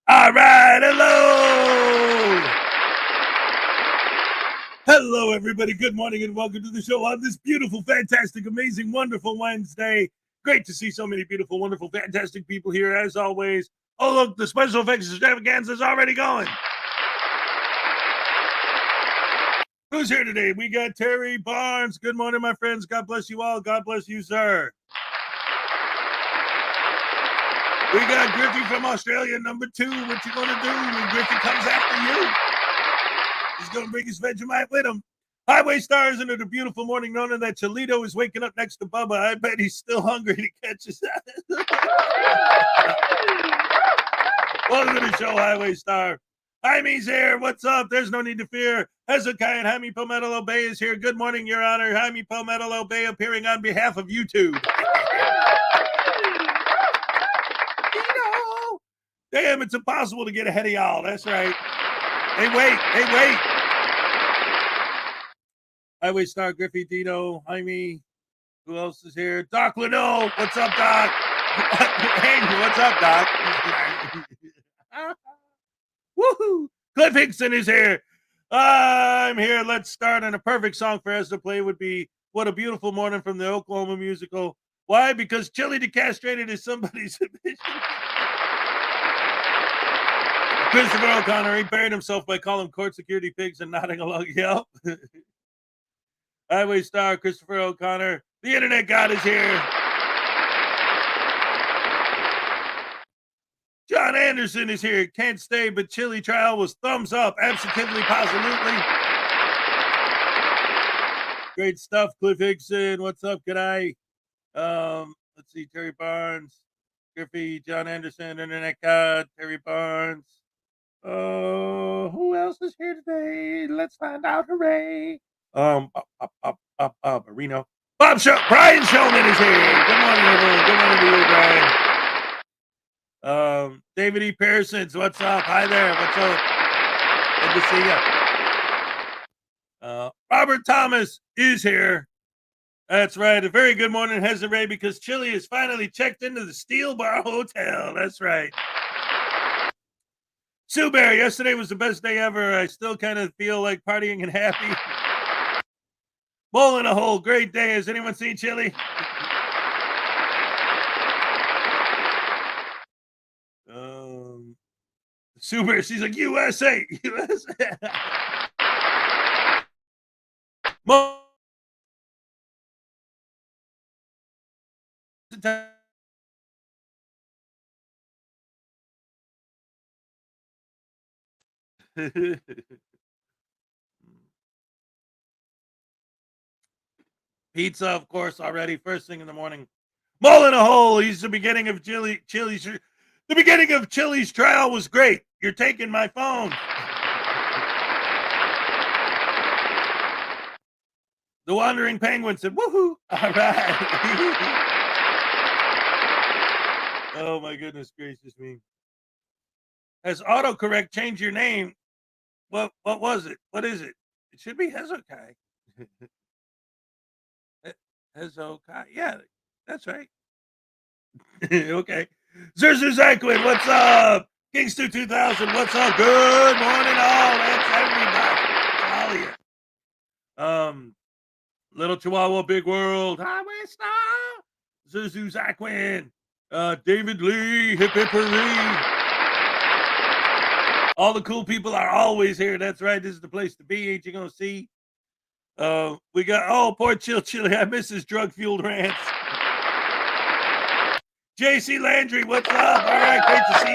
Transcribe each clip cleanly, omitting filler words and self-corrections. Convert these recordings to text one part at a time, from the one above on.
All right, hello. Hello, everybody. Good morning and welcome to the show on this beautiful, fantastic, amazing, wonderful Wednesday. Great to see so many beautiful, wonderful, fantastic people here as always. Oh, look, the special effects extravaganza is already going. Who's here today? We got Terry Barnes. Good morning, my friends. God bless you all. God bless you, sir. We got Griffey from Australia, number 2. What you gonna do when Griffey comes after you? He's going to bring his Vegemite with him. Highway stars into the beautiful morning, knowing that Cholito is waking up next to Bubba. I bet he's still hungry to catch us. Welcome to the show, Highway Star. Jaime's here. What's up? There's no need to fear. Hezokuai and Jaime Palmetto Bay is here. Good morning, Your Honor. Jaime Palmetto Bay appearing on behalf of YouTube. Damn, it's impossible to get ahead of y'all. That's right. Hey, wait. Highway Star, Griffey, Dino, Jaime. Who else is here? Doc Leno. What's up, Doc? Hey, what's up, Doc? Woohoo! Cliff Hickson is here. I'm here. Let's start. And a perfect song for us to play would be What a Beautiful Morning from the Oklahoma musical. Why? Because Chili Decastrated is somebody's submission. Christopher O'Connor, he buried himself by calling court security pigs and nodding along. Yep. Highway Star, Christopher O'Connor. The internet god is here. John Anderson is here. Can't stay, but Chili trial was thumbs up. Absolutely, positively. Great stuff, Cliff Hickson. What's up? Good eye. Let's see, Terry Barnes, Griffey, John Anderson, internet god, Terry Barnes. Who else is here today? Let's find out. Hooray! Reno. Brian Shulman is here. Good morning, everyone. Good morning to you, Brian. David E. Pearsons, what's up? Hi there. What's up? Good to see you. Robert Thomas is here. That's right. A very good morning, Hezray, because Chili has finally checked into the Steel Bar Hotel. That's right. Sue Bear, yesterday was the best day ever. I still kind of feel like partying and happy. Mole in a hole, great day. Has anyone seen Chili? Sue Bear, she's like, USA. Pizza, of course, already first thing in the morning. Mole in a hole. He's the beginning of Chili's. The beginning of Chili's trial was great. You're taking my phone. The Wandering Penguin said, "Woohoo! All right." Oh my goodness gracious me! Has autocorrect changed your name? What was it? What is it? It should be Hezokuai. Hezokuai. Yeah, that's right. Okay. Zerzu Zakwin, what's up? Kingstu 2000, what's up? Good morning, all. That's everybody. That's all of you. Little Chihuahua, Big World. Highway Star. Zerzu Zakwin. David Lee, hip hip hooray. All the cool people are always here. That's right. This is the place to be. Ain't you gonna see? We got poor Chili. I miss his drug fueled rants. JC Landry, what's up? All right, great to see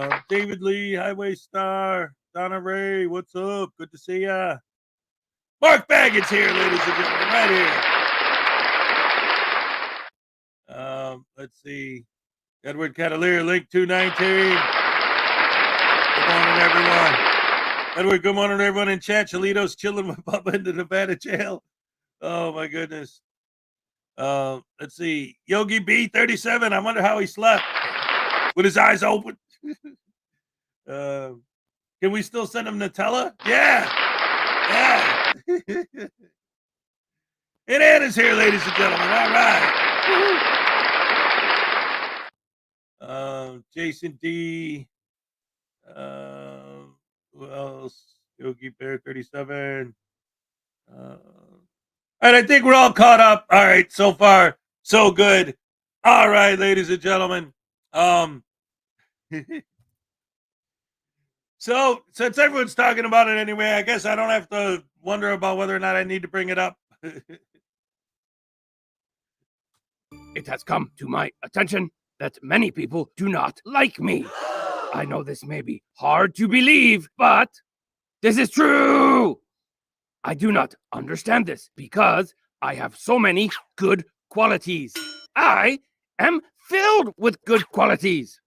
you. David Lee, Highway Star, Donna Ray, what's up? Good to see ya. Mark Baggett's here, ladies and gentlemen, right here. Let's see. Edward Cavalier, Link 219. Good morning, everyone. Edward, good morning, everyone in chat. Cholito's chilling with Bubba in the Nevada jail. Oh, my goodness. Let's see. Yogi B37. I wonder how he slept with his eyes open. Can we still send him Nutella? Yeah. And Anna's here, ladies and gentlemen. All right. Jason D. Who else? Yogi Bear 37. And I think we're all caught up. All right, so far, so good. All right, ladies and gentlemen. So since everyone's talking about it anyway, I guess I don't have to wonder about whether or not I need to bring it up. It has come to my attention that many people do not like me. I know this may be hard to believe, but this is true. I do not understand this because I have so many good qualities. I am filled with good qualities.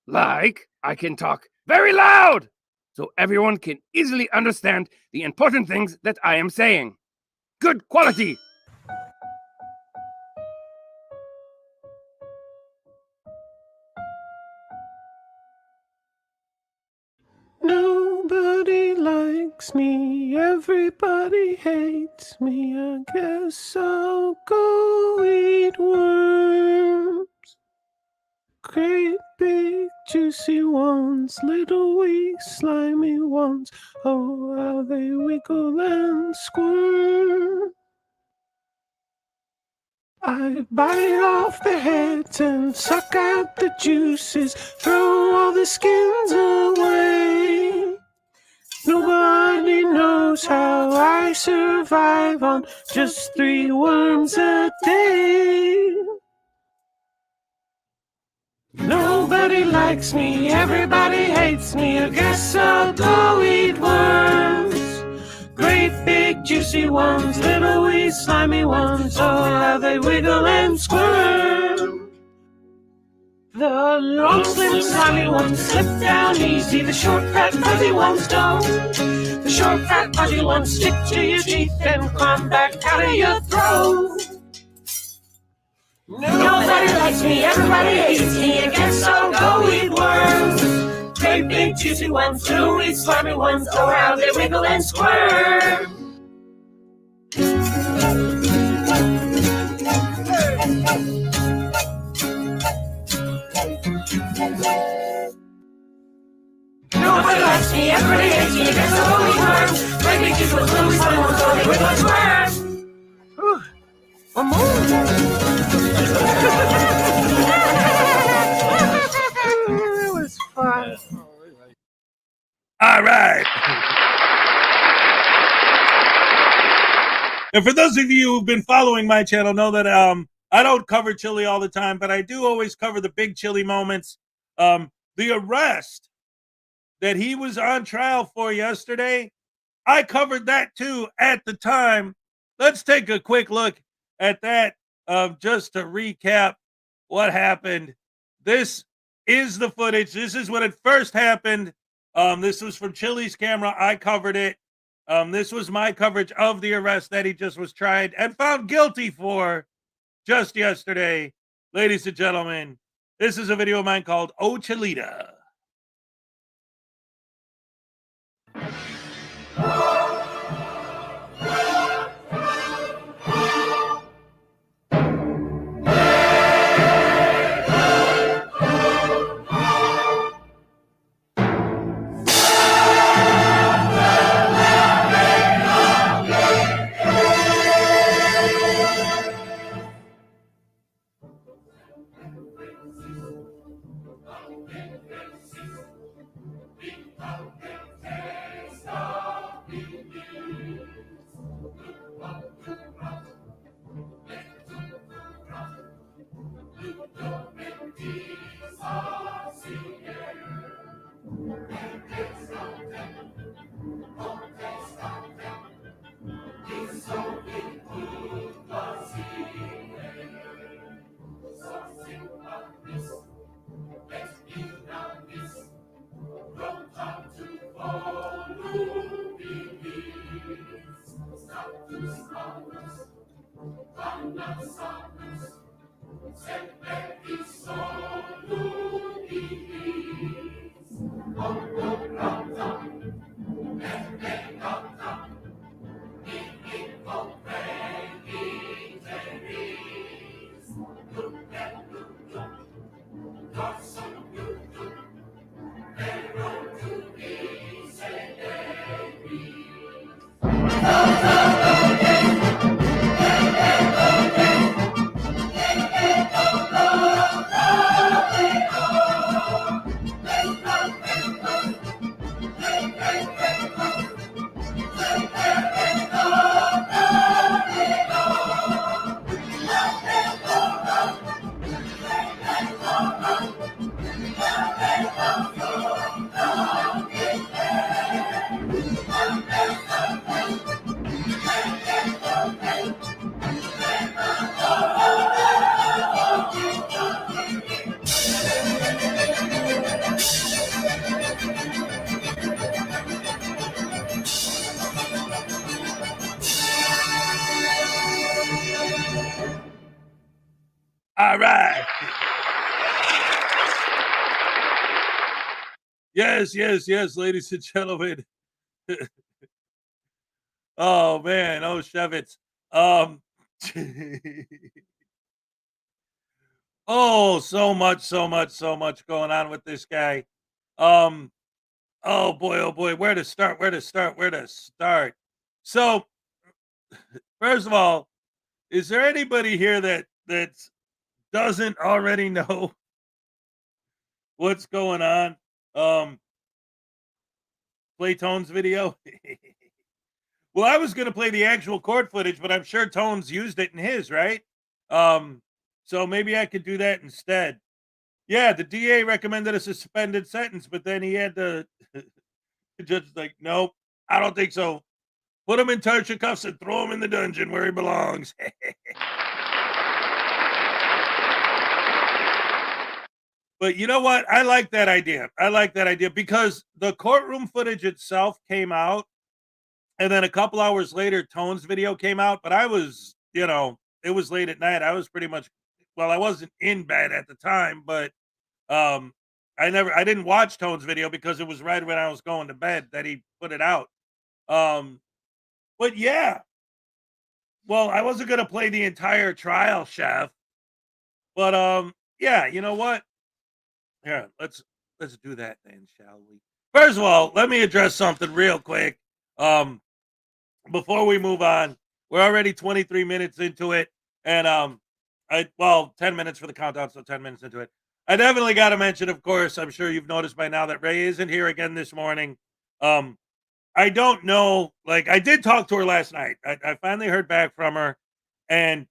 Like, I can talk very loud so everyone can easily understand the important things that I am saying. Good quality. Nobody likes me, everybody hates me. I guess I'll go eat worms. Great big juicy ones, little wee slimy ones. Oh, how they wiggle and squirm. I bite off the heads and suck out the juices, throw all the skins away. Nobody knows how I survive on just 3 worms a day. Nobody likes me, everybody hates me. I guess I'll go eat worms. Great big juicy ones, little wee slimy ones. Oh, how they wiggle and squirm. The long, slim, slimy ones slip down easy. The short, fat, fuzzy ones don't. The short, fat, fuzzy ones stick to your teeth and climb back out of your throat. Nobody likes me, everybody hates me. I guess I'll go eat worms. Great big juicy ones, little wee slimy ones. Oh, how they wiggle and squirm. Nobody likes me, everybody hates me. I guess I'll go eat worms. Great big juicy ones, little wee slimy ones. Oh, they wiggle and squirm. One more. That was fun. All right. And for those of you who've been following my channel know that I don't cover chili all the time, but I do always cover the big chili moments. The arrest that he was on trial for yesterday, I covered that too at the time. Let's take a quick look at that just to recap what happened. This is the footage. This is when it first happened. This was from Chili's camera. I covered it. This was my coverage of the arrest that he just was tried and found guilty for just yesterday. Ladies and gentlemen, this is a video of mine called Oh Cholita. All right. Yes, ladies and gentlemen. Oh man, oh Shevitz. Oh, so much going on with this guy. Oh boy, where to start? So, first of all, is there anybody here that doesn't already know what's going on? Play Tone's video. Well, I was gonna play the actual court footage, but I'm sure Tone's used it in his, right? So maybe I could do that instead. Yeah, the DA recommended a suspended sentence, but then he had to the judge was like, nope, I don't think so. Put him in torture cuffs and throw him in the dungeon where he belongs. But you know what? I like that idea. Because the courtroom footage itself came out, and then a couple hours later, Tone's video came out. But I was, it was late at night. I was pretty much, well, I wasn't in bed at the time, but I didn't watch Tone's video because it was right when I was going to bed that he put it out. But yeah, well, I wasn't gonna play the entire trial, Chef. But yeah, you know what? Yeah, let's do that then, shall we? First of all, let me address something real quick. Before we move on, we're already 23 minutes into it, and 10 minutes for the countdown, so 10 minutes into it. I definitely got to mention, of course, I'm sure you've noticed by now that Ray isn't here again this morning. I don't know, like, I did talk to her last night. I finally heard back from her, and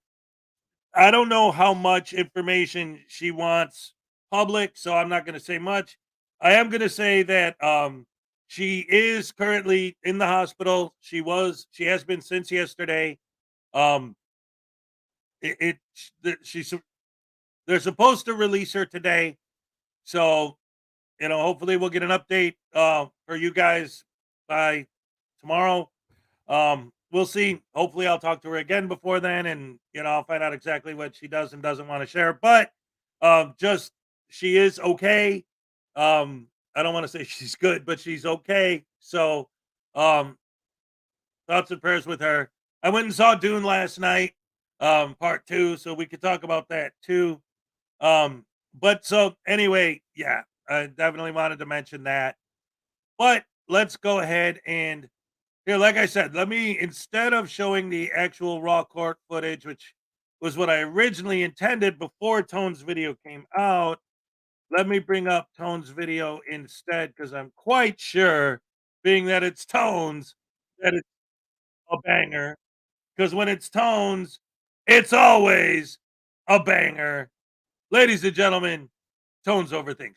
I don't know how much information she wants public, so I'm not going to say much. I am going to say that she is currently in the hospital. She has been since yesterday. They're supposed to release her today, so hopefully we'll get an update for you guys by tomorrow. We'll see. Hopefully I'll talk to her again before then, and I'll find out exactly what she does and doesn't want to share. But just she is okay. I don't want to say she's good, but she's okay. So thoughts and prayers with her. I went and saw Dune last night, part 2, so we could talk about that too. But so anyway, yeah, I definitely wanted to mention that. But let's go ahead and here, like I said, instead of showing the actual raw court footage, which was what I originally intended before Tone's video came out, let me bring up Tone's video instead, because I'm quite sure, being that it's Tone's, that it's a banger. Because when it's Tone's, it's always a banger. Ladies and gentlemen, Tone's Overthinks.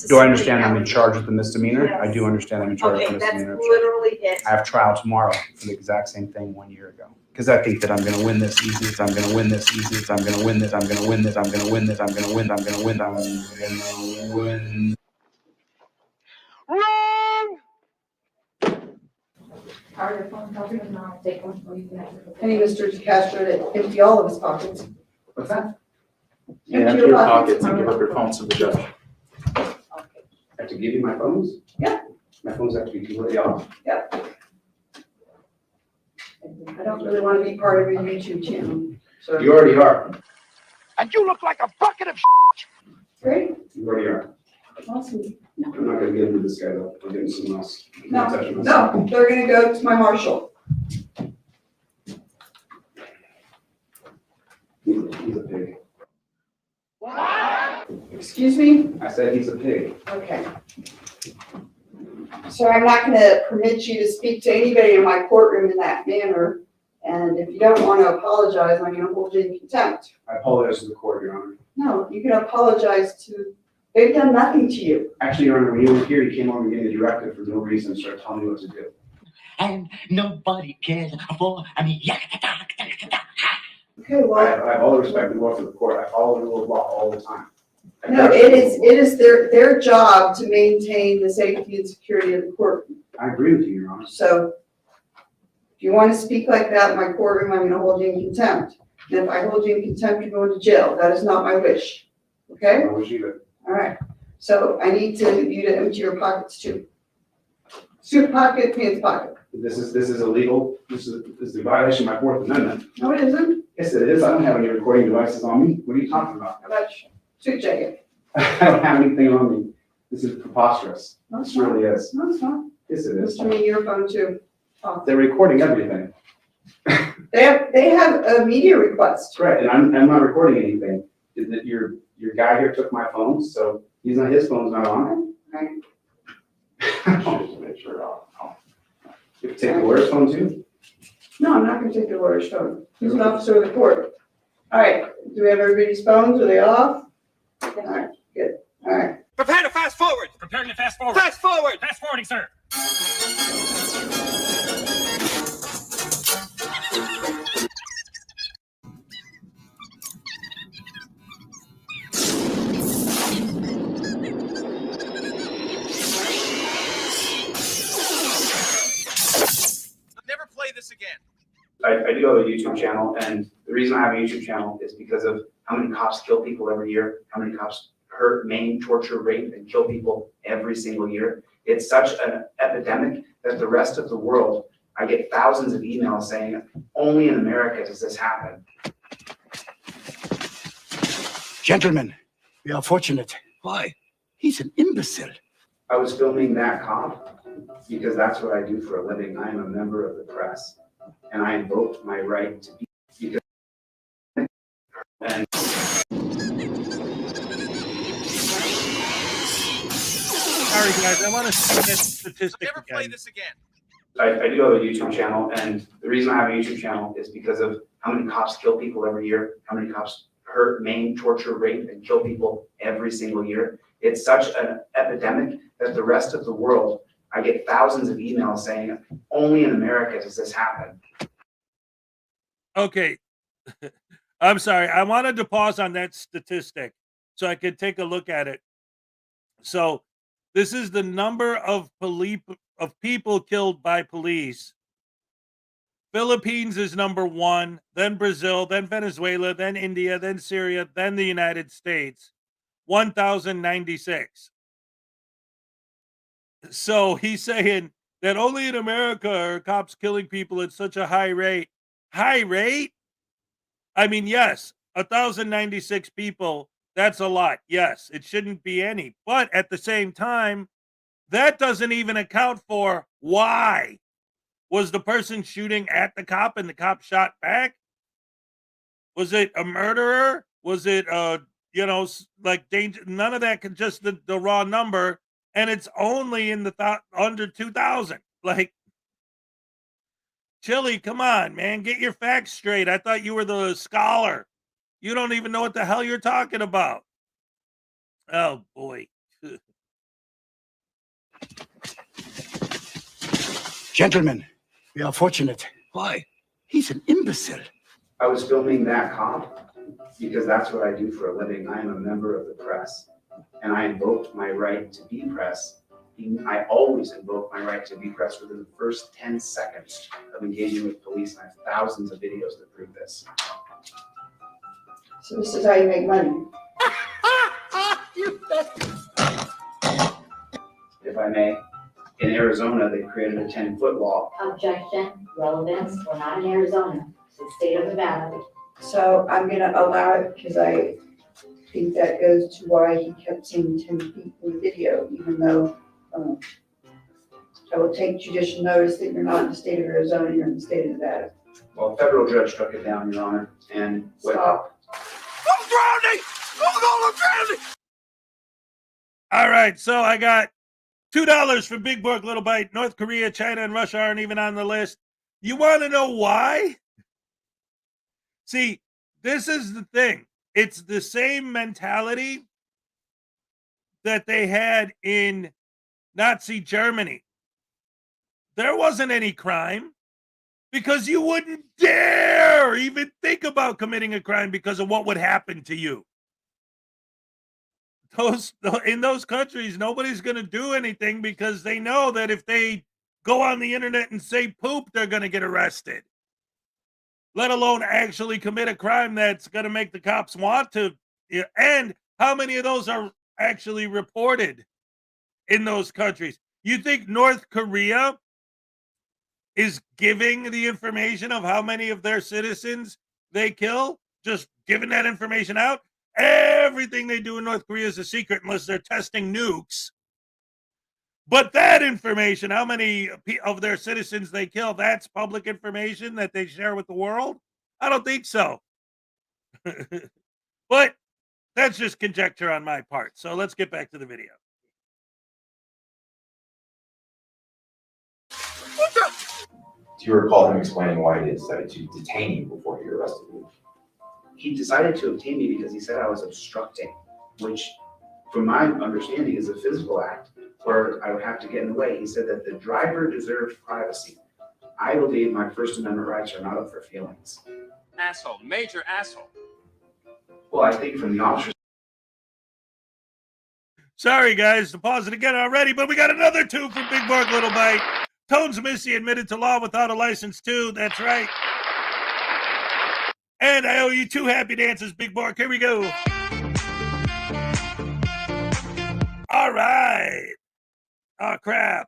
Do I understand I'm in charge of the misdemeanor? Yes. I do understand I'm in charge of the misdemeanor. That's literally it. I have trial tomorrow for the exact same thing 1 year ago. Because I think that I'm going to win this easy. I'm going to win this easy. I'm going to win this. I'm going to win this. I'm going to win this. I'm going to win. I'm going to win. I'm going to win. Wrong! Hey, Mr. DeCastro, to empty all of his pockets. What's that? Yeah, empty your pockets and give up your phones to the judge. I have to give you my phones? Yeah. My phones have to be completely off. Yep. I don't really want to be part of your YouTube channel. So. You already are. And you look like a bucket of Great. You already are. Awesome. I'm not going to get into this guy though. I'll get into someone else. No, they're going to go to my marshal. He's a pig. What? Excuse me? I said he's a pig. Okay. So I'm not going to permit you to speak to anybody in my courtroom in that manner. And if you don't want to apologize, I'm going to hold you in contempt. I apologize to the court, Your Honor. No, you can apologize to, they've done nothing to you. Actually, Your Honor, when you were here, you came over and gave me a directive for no reason and started telling me what to do. And nobody cares for me. Okay, well, I have all the respect in the world for the court. I follow the rule of law all the time. no, it is their job to maintain the safety and security of the court. I agree with you, Your Honor. So if you want to speak like that in my courtroom, I'm going to hold you in contempt. And if I hold you in contempt, you're going to jail. That is not my wish. Okay? I wish you could. All right. So I need you to empty your pockets too. Suit pocket, pants pocket. This is illegal. This is a violation of my Fourth Amendment. No, it isn't. Yes, it is. I don't have any recording devices on me. What are you talking about? How about your suit jacket? I don't have anything on me. This is preposterous. No, it's This not. really is. No, it's not. Yes, it is. Mr. Me, your phone too. They're recording everything. They have a media request. Right, and I'm not recording anything. Your guy here took my phone, so his phone's not on. Right. I'll just make sure. You can take the lawyer's phone too? No, I'm not going to take the lawyer's phone. He's an officer of the court. All right. Do we have everybody's phones? Are they off? All right. Good. All right. Prepare to fast forward. Preparing to fast forward. Fast forward. Fast forwarding, sir. Never play this again. I do have a YouTube channel, and the reason I have a YouTube channel is because of how many cops kill people every year, how many cops hurt, maim, torture, rape, and kill people every single year. It's such an epidemic that the rest of the world, I get thousands of emails saying, only in America does this happen. Gentlemen, we are fortunate. Why? He's an imbecile. I was filming that cop because that's what I do for a living. I am a member of the press, and I invoke my right to be. Because and Sorry, guys. I want to see this statistic Never play again. this again. I do have a YouTube channel, and the reason I have a YouTube channel is because of how many cops kill people every year, how many cops hurt, maim, torture, rape, and kill people every single year. It's such an epidemic that the rest of the world, I get thousands of emails saying, only in America does this happen. Okay. I'm sorry. I wanted to pause on that statistic so I could take a look at it. So this is the number of people killed by police. Philippines is number 1, then Brazil, then Venezuela, then India, then Syria, then the United States. 1,096. So he's saying that only in America are cops killing people at such a high rate. High rate? I mean, yes, 1,096 people, that's a lot. Yes, it shouldn't be any. But at the same time, that doesn't even account for why. Was the person shooting at the cop and the cop shot back? Was it a murderer? Was it like danger? None of that, just the raw number, and it's only in the under 2,000. Like, Chili, come on, man, get your facts straight. I thought you were the scholar. You don't even know what the hell you're talking about. Oh boy. Gentlemen, we are fortunate. Why? He's an imbecile. I was filming that cop because that's what I do for a living. I am a member of the press, and I invoke my right to be press. I always invoke my right to be press within the first 10 seconds of engaging with police, and I have thousands of videos that prove this. So this is how you make money. If I may, in Arizona, they created a 10-foot law. Objection, relevance, we're not in Arizona, it's the state of Nevada. So I'm going to allow it because I think that goes to why he kept saying 10 feet in the video, even though I will take judicial notice that you're not in the state of Arizona, you're in the state of Nevada. Well, a federal judge struck it down, Your Honor, and Stop. I'm drowning! I'm drowning! All right, so I got $2 for Big Book, Little Bite. North Korea, China, and Russia aren't even on the list. You want to know why? See, this is the thing. It's the same mentality that they had in Nazi Germany. There wasn't any crime because you wouldn't dare even think about committing a crime because of what would happen to you. In those countries, nobody's going to do anything because they know that if they go on the internet and say poop, they're going to get arrested. Let alone actually commit a crime that's going to make the cops want to. And how many of those are actually reported in those countries? You think North Korea is giving the information of how many of their citizens they kill? Just giving that information out? Everything they do in North Korea is a secret unless they're testing nukes. But that information, how many of their citizens they kill, that's public information that they share with the world? I don't think so. But that's just conjecture on my part. So let's get back to the video. Do you recall him explaining why he decided to detain you before he arrested you? He decided to obtain me because he said I was obstructing, which from my understanding is a physical act where I would have to get in the way. He said that the driver deserves privacy. I believe my First Amendment rights are not up for feelings. Asshole, major asshole. Well, I think from the officer's Sorry, guys, to pause it again already, but we got another 2 from Big Bark Little Bite. Tones Missy admitted to law without a license, too. That's right. And I owe you 2 happy dances, Big Bark. Here we go. All right. Oh, crap.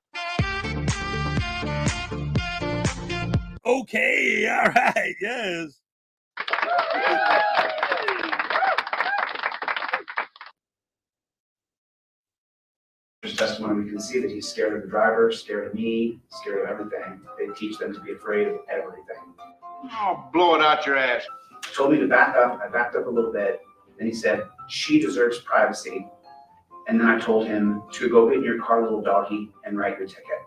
Okay. All right. Yes. testimony, we can see that he's scared of the driver, scared of me, scared of everything. They teach them to be afraid of everything. Oh, blow it out your ass. He told me to back up. I backed up a little bit. Then he said, she deserves privacy. And then I told him to go get in your car, little doggy, and write your ticket.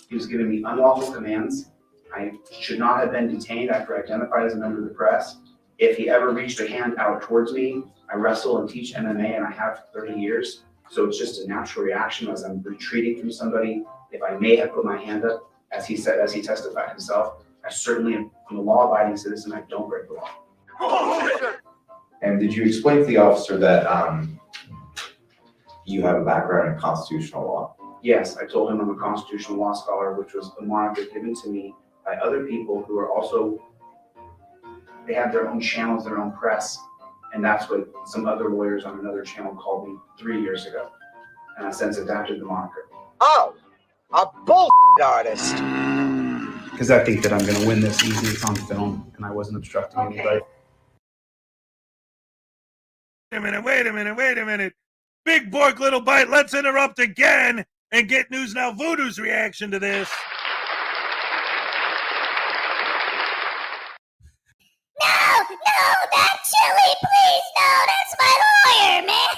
He was giving me unlawful commands. I should not have been detained after identified as a member of the press. If he ever reached a hand out towards me, I wrestle and teach MMA, and I have for 30 years. So it's just a natural reaction as I'm retreating from somebody. If I may have put my hand up, as he said, as he testified himself, I certainly am a law-abiding citizen. I don't break the law. And did you explain to the officer that you have a background in constitutional law? Yes, I told him I'm a constitutional law scholar, which was a moniker given to me by other people who are also, they have their own channels, their own press. And that's what some other lawyers on another channel called me 3 years ago. And I since adapted the moniker. Oh, a bull artist. Because I think that I'm going to win this easy. It's on film, and I wasn't obstructing anybody. Wait a minute. Big Bork, Little Bite, let's interrupt again and get News Now Voodoo's reaction to this. No, not Chili, please, no, that's my lawyer, man.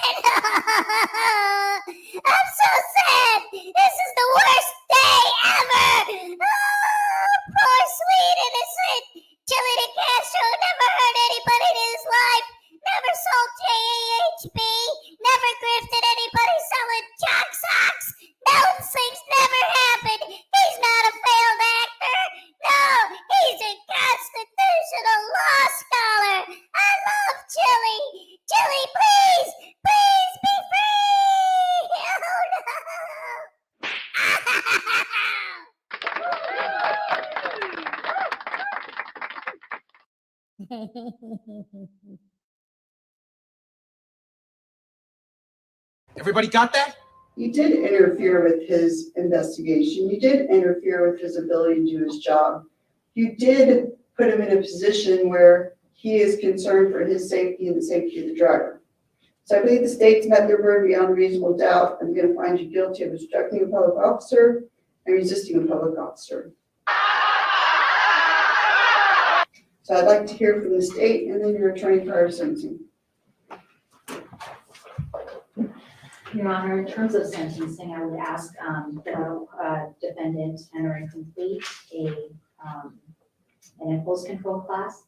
I'm so sad. This is the worst day ever. Oh, poor sweet innocent Chili de Castro never hurt anybody in his life, never sold JAHB, never grifted anybody selling jock socks. Those things never happened. He's not a failed actor. No, he's a constitutional law scholar. I love Chili. Chili, please be free. Oh no. Everybody got that? You did interfere with his investigation. You did interfere with his ability to do his job. You did put him in a position where he is concerned for his safety and the safety of the driver. So I believe the state's met their burden beyond reasonable doubt. I'm going to find you guilty of obstructing a public officer and resisting a public officer. So I'd like to hear from the state and then your attorney prior to sentencing. Your Honor, in terms of sentencing, I would ask the defendant enter and complete a An impulse control class,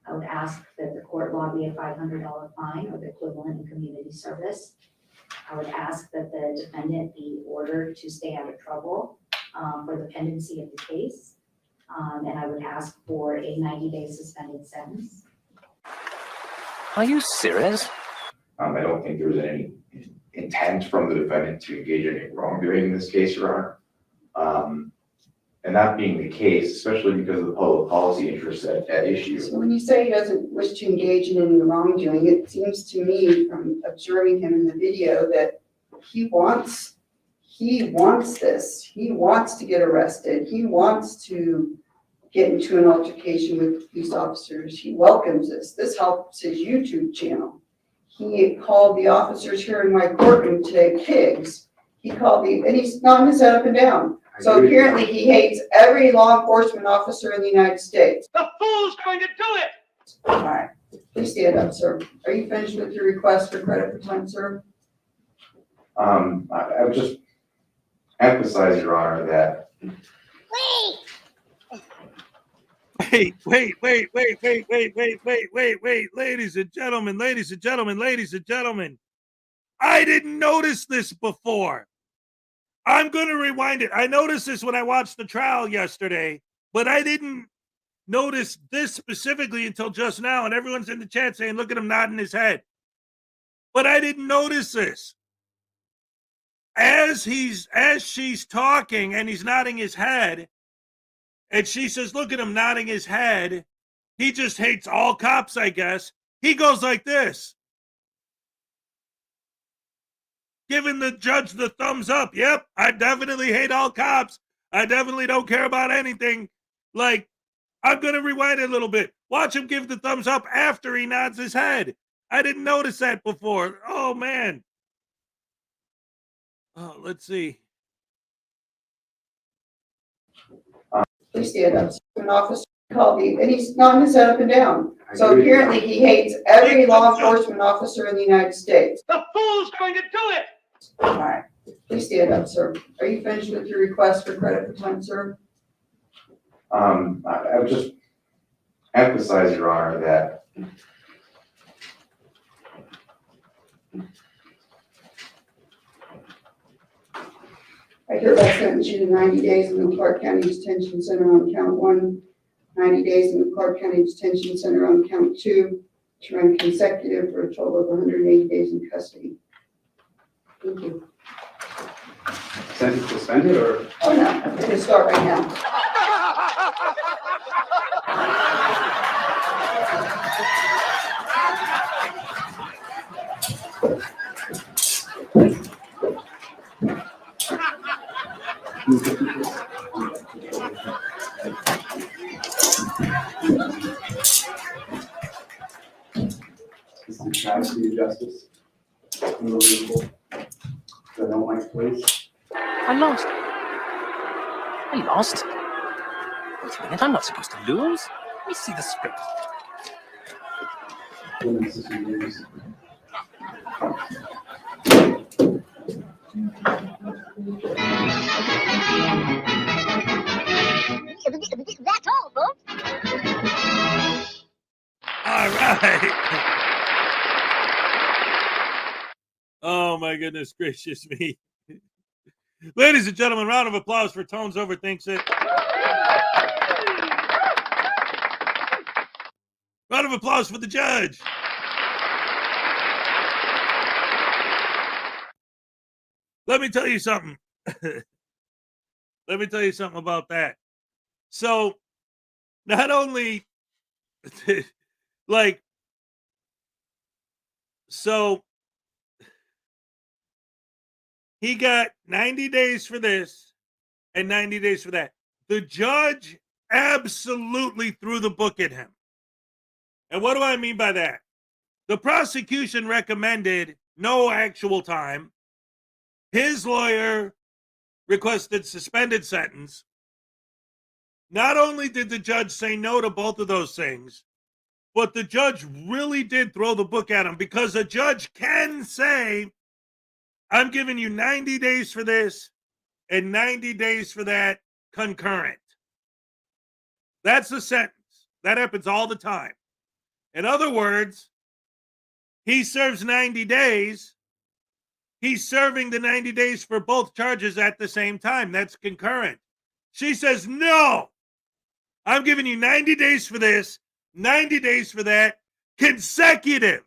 I would ask that the court levy a $500 fine or the equivalent in community service. I would ask that the defendant be ordered to stay out of trouble for the pendency of the case. And I would ask for a 90-day suspended sentence. Are you serious? I don't think there was any intent from the defendant to engage in any wrongdoing in this case, Your Honor. And that being the case, especially because of the public policy interests at issue. So when you say he doesn't wish to engage in any wrongdoing, it seems to me from observing him in the video that he wants this. He wants to get arrested. He wants to get into an altercation with police officers. He welcomes this. This helps his YouTube channel. He called the officers here in my courtroom today pigs. He called and he's nodding his head up and down. So apparently he hates every law enforcement officer in the United States. The fool's going to do it! All right, please stand up, sir. Are you finished with your request for credit for time served? I would just emphasize, Your Honor, that Wait, ladies and gentlemen. I didn't notice this before. I'm going to rewind it. I noticed this when I watched the trial yesterday, but I didn't notice this specifically until just now. And everyone's in the chat saying, look at him nodding his head. But I didn't notice this. As she's talking and he's nodding his head, and she says, look at him nodding his head. He just hates all cops, I guess. He goes like this, giving the judge the thumbs up. Yep, I definitely hate all cops. I definitely don't care about anything. Like, I'm going to rewind it a little bit. Watch him give the thumbs up after he nods his head. I didn't notice that before. Oh, man. Oh, let's see. Please stand up. An officer called and he's nodding his head up and down. So apparently he hates every law enforcement officer in the United States. The fool's going to do it! All right, please stand up, sir. Are you finished with your request for credit for time served? I would just emphasize, Your Honor, that I hereby sentence you to 90 days in the Clark County Detention Center on count 1, 90 days in the Clark County Detention Center on count 2, to run consecutive for a total of 180 days in custody. Thank you. Sentence suspended or? Oh, no, I'm going to start right now. This is the travesty of justice. Unbelievable. I don't like police. I lost. Wait a minute, I'm not supposed to lose. Let me see the script. Women's issues. That's all, folks. All right. Oh, my goodness gracious me. Ladies and gentlemen, round of applause for Tones Overthinks It. Round of applause for the judge. Let me tell you something. Let me tell you something about that. So, not only, like, so he got 90 days for this and 90 days for that. The judge absolutely threw the book at him. And what do I mean by that? The prosecution recommended no actual time. His lawyer requested suspended sentence. Not only did the judge say no to both of those things, but the judge really did throw the book at him, because a judge can say, I'm giving you 90 days for this and 90 days for that concurrent. That's the sentence. That happens all the time. In other words, he serves 90 days. He's serving the 90 days for both charges at the same time. That's concurrent. She says, no, I'm giving you 90 days for this, 90 days for that, consecutive,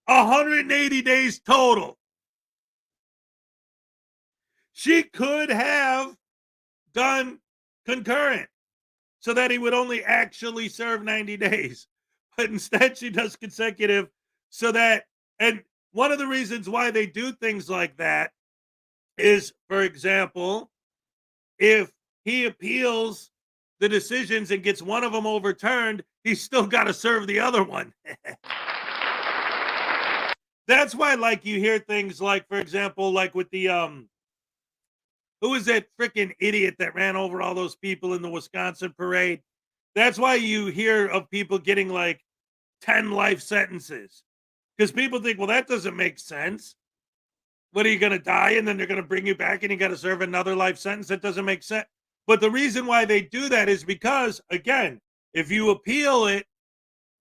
180 days total. She could have done concurrent so that he would only actually serve 90 days. But instead, she does consecutive so that, and one of the reasons why they do things like that is, for example, if he appeals the decisions and gets one of them overturned, he's still got to serve the other one. That's why, like, you hear things like, for example, like with the, who was that freaking idiot that ran over all those people in the Wisconsin parade? That's why you hear of people getting like 10 life sentences. Because people think, well, that doesn't make sense. What, are you going to die and then they're going to bring you back and you got to serve another life sentence? That doesn't make sense. But the reason why they do that is because, again, if you appeal it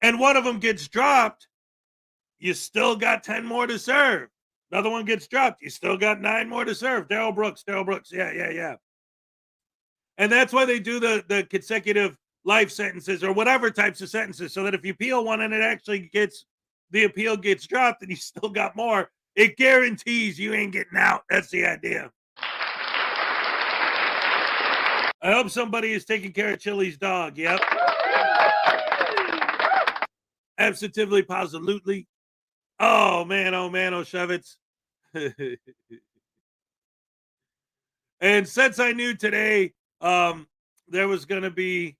and one of them gets dropped, you still got 10 more to serve. Another one gets dropped, you still got 9 more to serve. Daryl Brooks. Yeah. And that's why they do the consecutive life sentences or whatever types of sentences, so that if you appeal one and it actually the appeal gets dropped and you still got more, it guarantees you ain't getting out. That's the idea. I hope somebody is taking care of Chili's dog. Yep. Absolutely, positively. Oh, man, Shevitz. And since I knew today there was going to be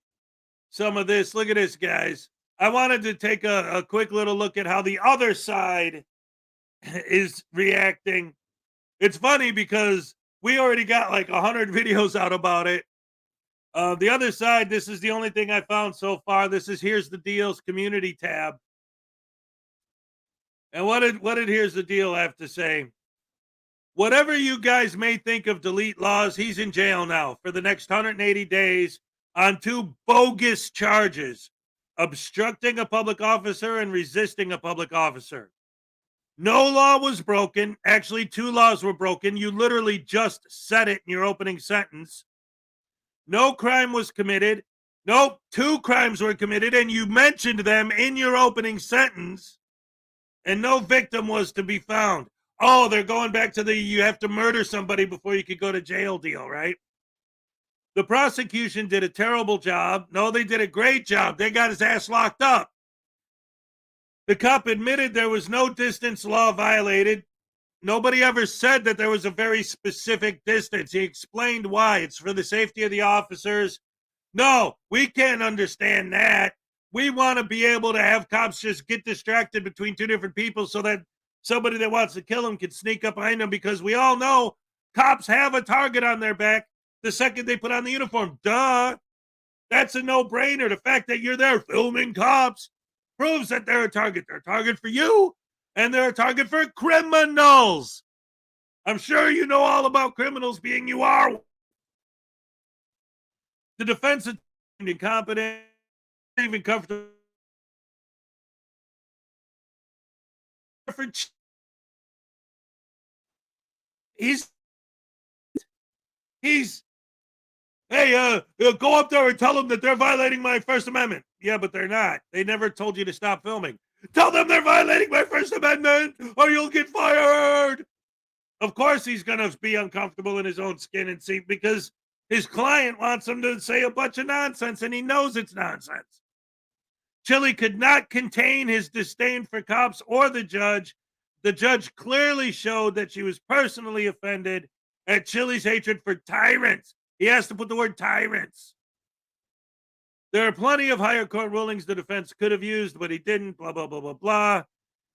some of this, look at this, guys. I wanted to take a quick little look at how the other side is reacting. It's funny because we already got like 100 videos out about it. The other side, this is the only thing I found so far. This is Here's the Deal's community tab. And what did Here's the Deal have to say? Whatever you guys may think of Delete Laws, he's in jail now for the next 180 days on 2 bogus charges: obstructing a public officer and resisting a public officer. No law was broken. Actually, 2 laws were broken. You literally just said it in your opening sentence. No crime was committed. Nope, 2 crimes were committed, and you mentioned them in your opening sentence, and no victim was to be found. Oh, they're going back to you have to murder somebody before you could go to jail deal, right? The prosecution did a terrible job. No, they did a great job. They got his ass locked up. The cop admitted there was no distance law violated. Nobody ever said that there was a very specific distance. He explained why. It's for the safety of the officers. No, we can't understand that. We want to be able to have cops just get distracted between 2 different people so that somebody that wants to kill them can sneak up behind them, because we all know cops have a target on their back the second they put on the uniform. Duh. That's a no-brainer. The fact that you're there filming cops proves that they're a target. They're a target for you, and they're a target for criminals. I'm sure you know all about criminals being you are. The defense is incompetent, even comfortable. He's hey, go up there and tell them that they're violating my First Amendment. Yeah, but they're not. They never told you to stop filming. Tell them they're violating my First Amendment or you'll get fired. Of course he's going to be uncomfortable in his own skin and see, because his client wants him to say a bunch of nonsense and he knows it's nonsense. Chili could not contain his disdain for cops or the judge. The judge clearly showed that she was personally offended at Chili's hatred for tyrants. He has to put the word tyrants. There are plenty of higher court rulings the defense could have used, but he didn't, blah, blah, blah, blah, blah.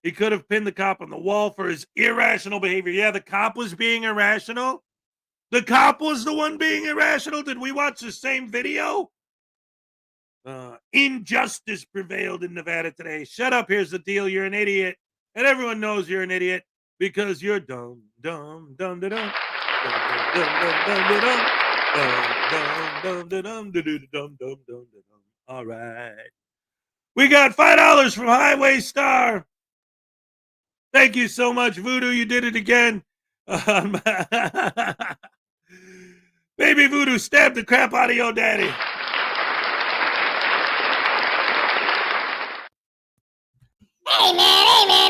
He could have pinned the cop on the wall for his irrational behavior. Yeah, the cop was being irrational. The cop was the one being irrational. Did we watch the same video? Injustice prevailed in Nevada today. Shut up. Here's the deal. You're an idiot. And everyone knows you're an idiot because you're dumb, dumb, dumb, dumb, dumb, dumb, dumb, dumb, dumb, dumb, dumb, dumb, dumb, dumb, dumb, dumb, dumb. All right. We got $5 from Highway Star. Thank you so much, Voodoo. You did it again. Baby Voodoo stabbed the crap out of your daddy. Hey man,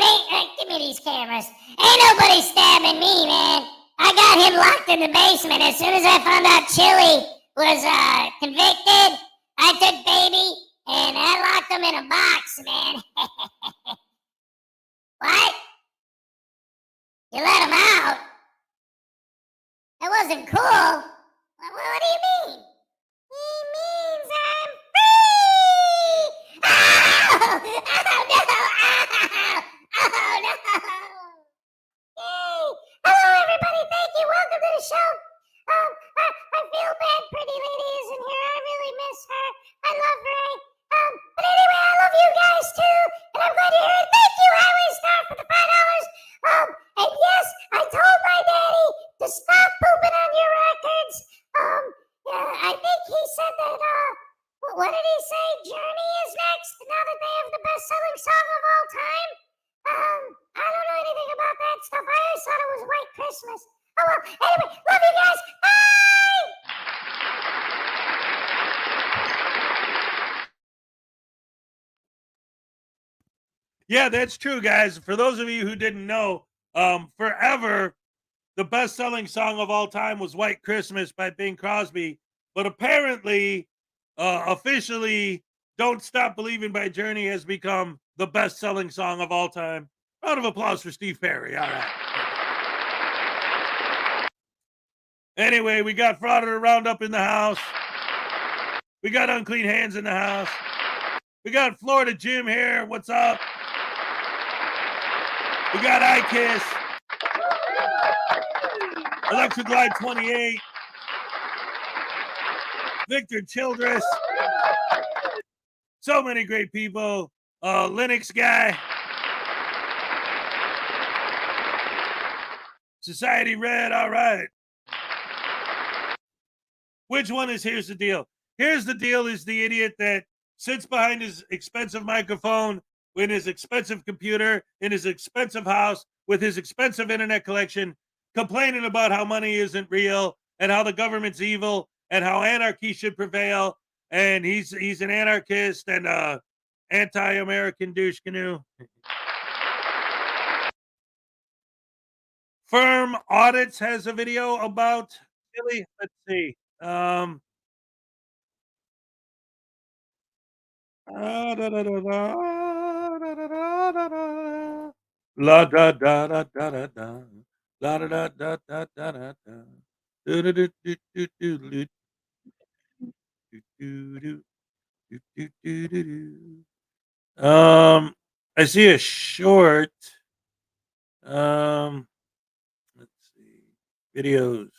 give me these cameras. Ain't nobody stabbing me, man. I got him locked in the basement. As soon as I found out Chili was convicted, I took baby and I locked him in a box, man. What? You let him out? That wasn't cool. What do you mean? He means I'm free! Oh no! Oh no! Yay! Hello everybody, thank you, welcome to the show. I feel bad Pretty Lady isn't here, I really miss her. I love her. But anyway, I love you guys too, and I'm glad you're here. Thank you, Highway Star, for the $5. And yes, I told my daddy to stop pooping on your records. I think he said that, what did he say? Journey is next, now that they have the best-selling song of all time? I don't know anything about that stuff. I always thought it was White Christmas. Oh well, anyway, love you guys. Bye! Yeah, that's true, guys. For those of you who didn't know, forever, the best-selling song of all time was White Christmas by Bing Crosby. But apparently, officially, Don't Stop Believing by Journey has become the best-selling song of all time. Round of applause for Steve Perry. All right. Anyway, we got Frauditor Roundup in the house. We got Unclean Hands in the house. We got Florida Jim here. What's up? We got iKiss. Electric Glide 28. Victor Childress. So many great people. Linux Guy. Society Red. All right. Which one is Here's the Deal? Here's the Deal is the idiot that sits behind his expensive microphone with his expensive computer in his expensive house with his expensive internet collection, complaining about how money isn't real and how the government's evil and how anarchy should prevail. And he's an anarchist and anti-American douche canoe. Firm Audits has a video about Philly. Let's see. La da da da da da da da da. La da da da da da da da. Do do do do do do do do do do do do. I see a short. Let's see videos.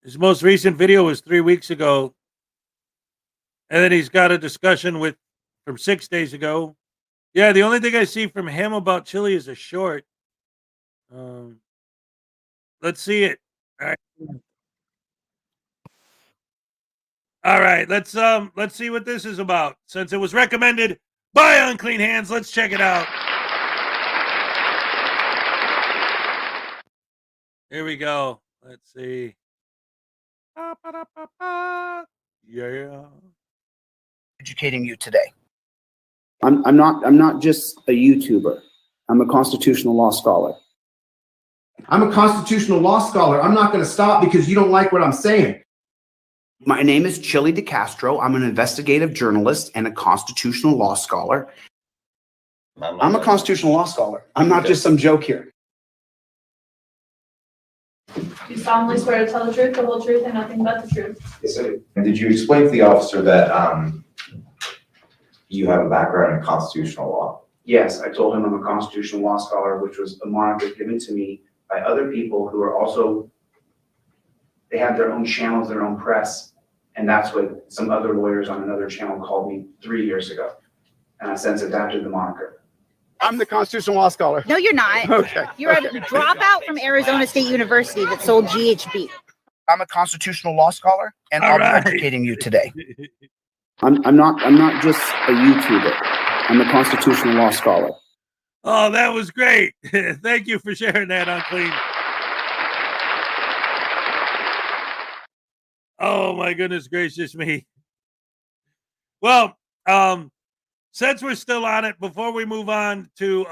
His most recent video was 3 weeks ago. And then he's got a discussion from 6 days ago. Yeah, the only thing I see from him about Chile is a short. Let's see it. All right, let's see what this is about. Since it was recommended by Unclean Hands, let's check it out. Here we go. Let's see. Yeah. Educating you today. I'm not just a YouTuber. I'm a constitutional law scholar. I'm a constitutional law scholar. I'm not going to stop because you don't like what I'm saying. My name is Chili DeCastro. I'm an investigative journalist and a constitutional law scholar. I'm a constitutional law scholar. I'm not just some joke here. You solemnly swear to tell the truth, the whole truth, and nothing but the truth. Yes, I do. And did you explain to the officer that you have a background in constitutional law? Yes, I told him I'm a constitutional law scholar, which was a moniker given to me by other people who are also, they have their own channels, their own press. And that's what some other lawyers on another channel called me 3 years ago. And I since adapted the moniker. I'm the constitutional law scholar. No, you're not. Okay. You're a dropout from Arizona State University that sold GHB. I'm a constitutional law scholar, and All I'll right. be educating you today. I'm not just a YouTuber. I'm a constitutional law scholar. Oh, that was great. Thank you for sharing that, Unclean. Oh my goodness gracious me. Well, since we're still on it, before we move on to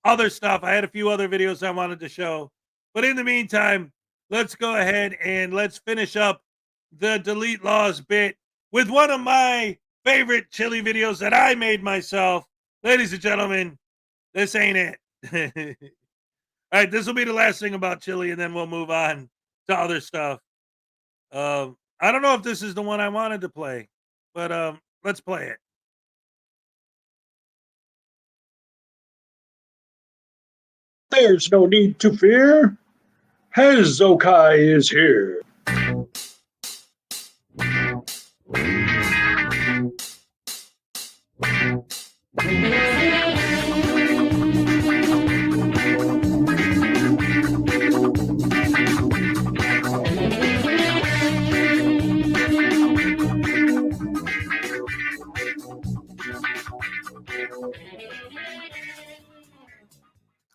other stuff, I had a few other videos I wanted to show. But in the meantime, let's go ahead and let's finish up the delete laws bit with one of my favorite chili videos that I made myself. Ladies and gentlemen, this ain't it. All right, this will be the last thing about chili, and then we'll move on to other stuff. I don't know if this is the one I wanted to play, but let's play it. There's no need to fear. Hezokuai is here.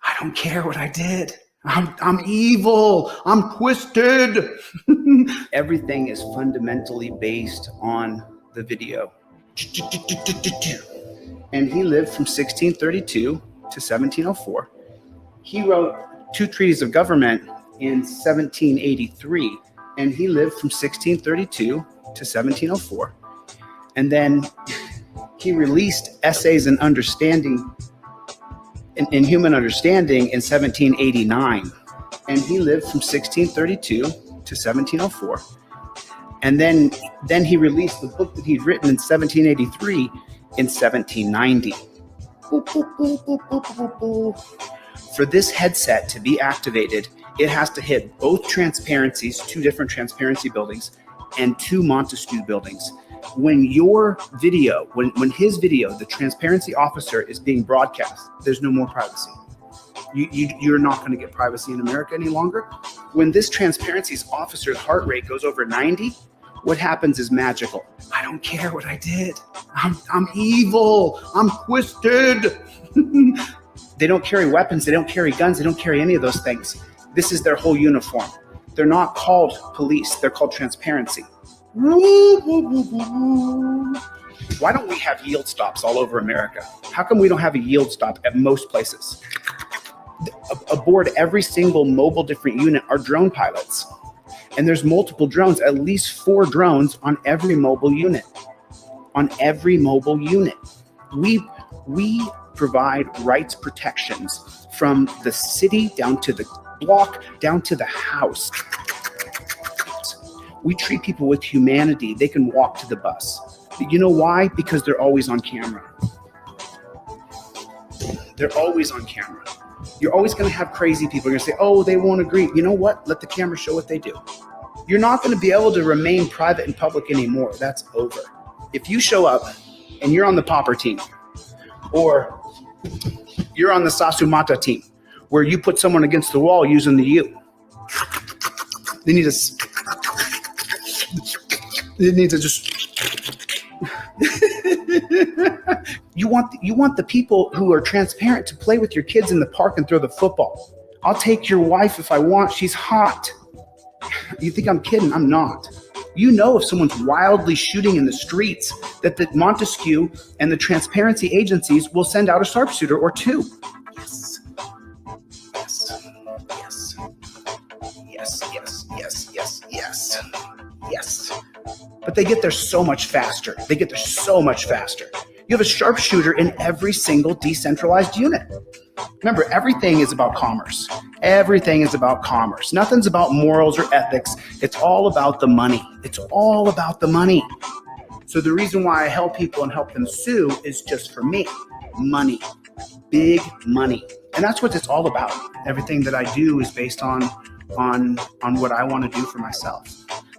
I don't care what I did. I'm evil. I'm twisted. Everything is fundamentally based on the video. And he lived from 1632 to 1704. He wrote 2 treatises of government in 1783, and he lived from 1632 to 1704. And then he released Essays in Understanding in Human Understanding in 1789, and he lived from 1632 to 1704. And then he released the book that he'd written in 1783 in 1790. For this headset to be activated, it has to hit both transparencies, 2 different transparency buildings, and 2 Montesquieu buildings. When your video, when his video, the transparency officer, is being broadcast, there's no more privacy. You're not going to get privacy in America any longer. When this transparency's officer's heart rate goes over 90, what happens is magical. I don't care what I did. I'm evil. I'm twisted. They don't carry weapons. They don't carry guns. They don't carry any of those things. This is their whole uniform. They're not called police. They're called transparency. Why don't we have yield stops all over America? How come we don't have a yield stop at most places? Aboard every single mobile different unit are drone pilots. And there's multiple drones, at least 4 drones on every mobile unit. On every mobile unit. We provide rights protections from the city down to the block, down to the house. We treat people with humanity. They can walk to the bus. You know why? Because they're always on camera. They're always on camera. You're always going to have crazy people. You're going to say, oh, they won't agree. You know what? Let the camera show what they do. You're not going to be able to remain private and public anymore. That's over. If you show up and you're on the Popper team, or you're on the Sasumata team, where you put someone against the wall using the U, they need to just you want the people who are transparent to play with your kids in the park and throw the football. I'll take your wife if I want. She's hot. You think I'm kidding? I'm not. You know, if someone's wildly shooting in the streets, that the Montesquieu and the transparency agencies will send out a sharpshooter or 2. Yes. Yes. Yes. Yes. Yes. Yes. Yes. Yes. Yes. But they get there so much faster. They get there so much faster. You have a sharpshooter in every single decentralized unit. Remember, everything is about commerce. Everything is about commerce. Nothing's about morals or ethics. It's all about the money. It's all about the money. So the reason why I help people and help them sue is just for me. Money. Big money. And that's what it's all about. Everything that I do is based on what I want to do for myself.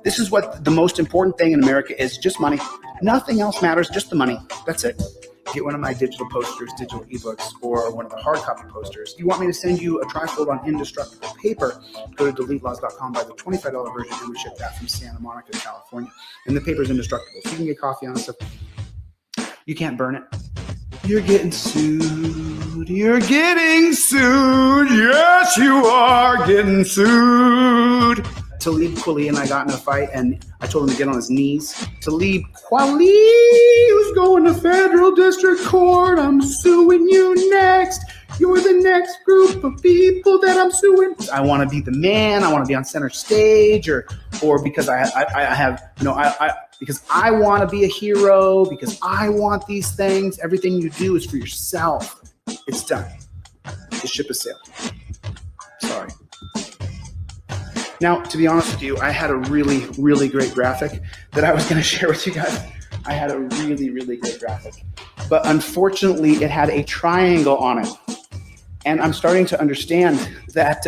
This is what the most important thing in America is, just money. Nothing else matters, just the money. That's it. get one of my digital posters, digital ebooks, or one of the hard copy posters. You want me to send you a trifold on indestructible paper, go to deletelaws.com, buy the $25 version, and we ship that from Santa Monica, California. And the paper's indestructible, so you can get coffee on it. So you can't burn it. You're getting sued. You're getting sued. Yes, you are getting sued. Talib Kweli and I got in a fight, and I told him to get on his knees. Talib Kweli was going to federal district court. I'm suing you next. You're the next group of people that I'm suing. I want to be the man. I want to be on center stage, or because I have, because I want to be a hero, because I want these things. Everything you do is for yourself. It's done. The ship has sailed. Sorry. Now, to be honest with you, I had a really, really great graphic that I was going to share with you guys. I had a really, really great graphic. But unfortunately, it had a triangle on it. And I'm starting to understand that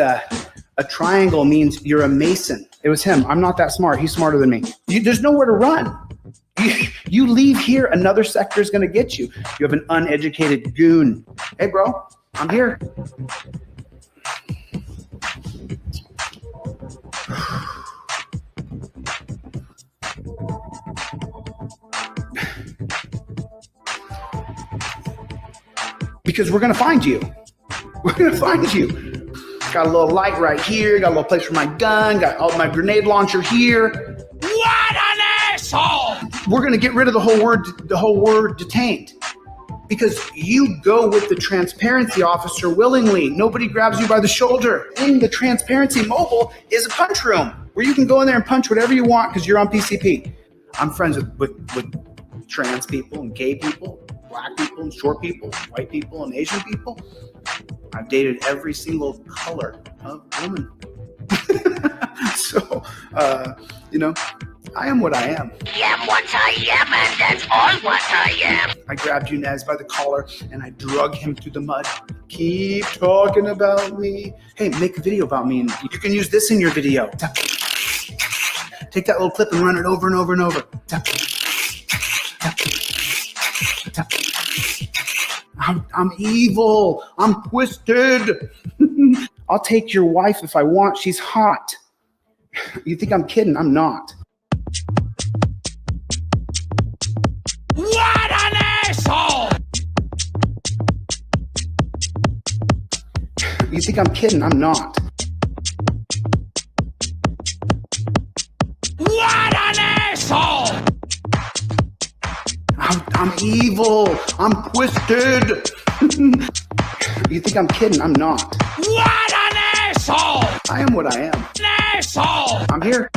a triangle means you're a Mason. It was him. I'm not that smart. He's smarter than me. There's nowhere to run. You leave here, another sector is going to get you. You have an uneducated goon. Hey, bro, I'm here. Because we're going to find you. We're going to find you. Got a little light right here. Got a little place for my gun. Got all my grenade launcher here. What an asshole! We're going to get rid of the whole word detained. Because you go with the transparency officer willingly. Nobody grabs you by the shoulder. In the transparency mobile is a punch room where you can go in there and punch whatever you want because you're on PCP. I'm friends with trans people and gay people, black people and short people, white people and Asian people. I've dated every single color of woman. So, I am what I am. Am what I am, and that's all what I am. I grabbed Yunez by the collar and I drug him through the mud. Keep talking about me. Hey, make a video about me, and you can use this in your video. Take that little clip and run it over and over and over. I'm evil. I'm twisted. I'll take your wife if I want. She's hot. You think I'm kidding? I'm not. What an asshole! You think I'm kidding? I'm not. What an asshole! I'm evil. I'm twisted. You think I'm kidding? I'm not. What an asshole! I am what I am. An asshole! I'm here.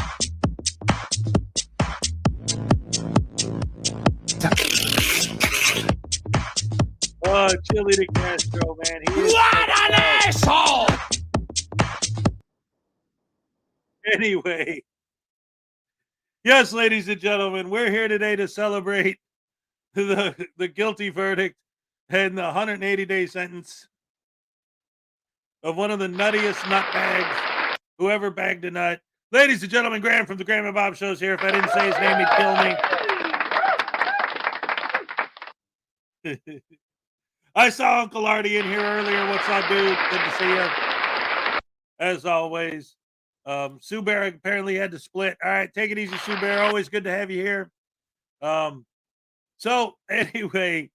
Oh, Chili de Castro, man. What an asshole! Anyway. Yes, ladies and gentlemen, we're here today to celebrate the guilty verdict and the 180-day sentence of one of the nuttiest nutbags who ever bagged a nut. Ladies and gentlemen, Graham from the Graham and Bob Show's here. If I didn't say his name, he'd kill me. I saw Uncle Artie in here earlier. What's up, dude? Good to see you. As always. Sue Bear apparently had to split. All right, take it easy, Sue Bear. Always good to have you here. So anyway,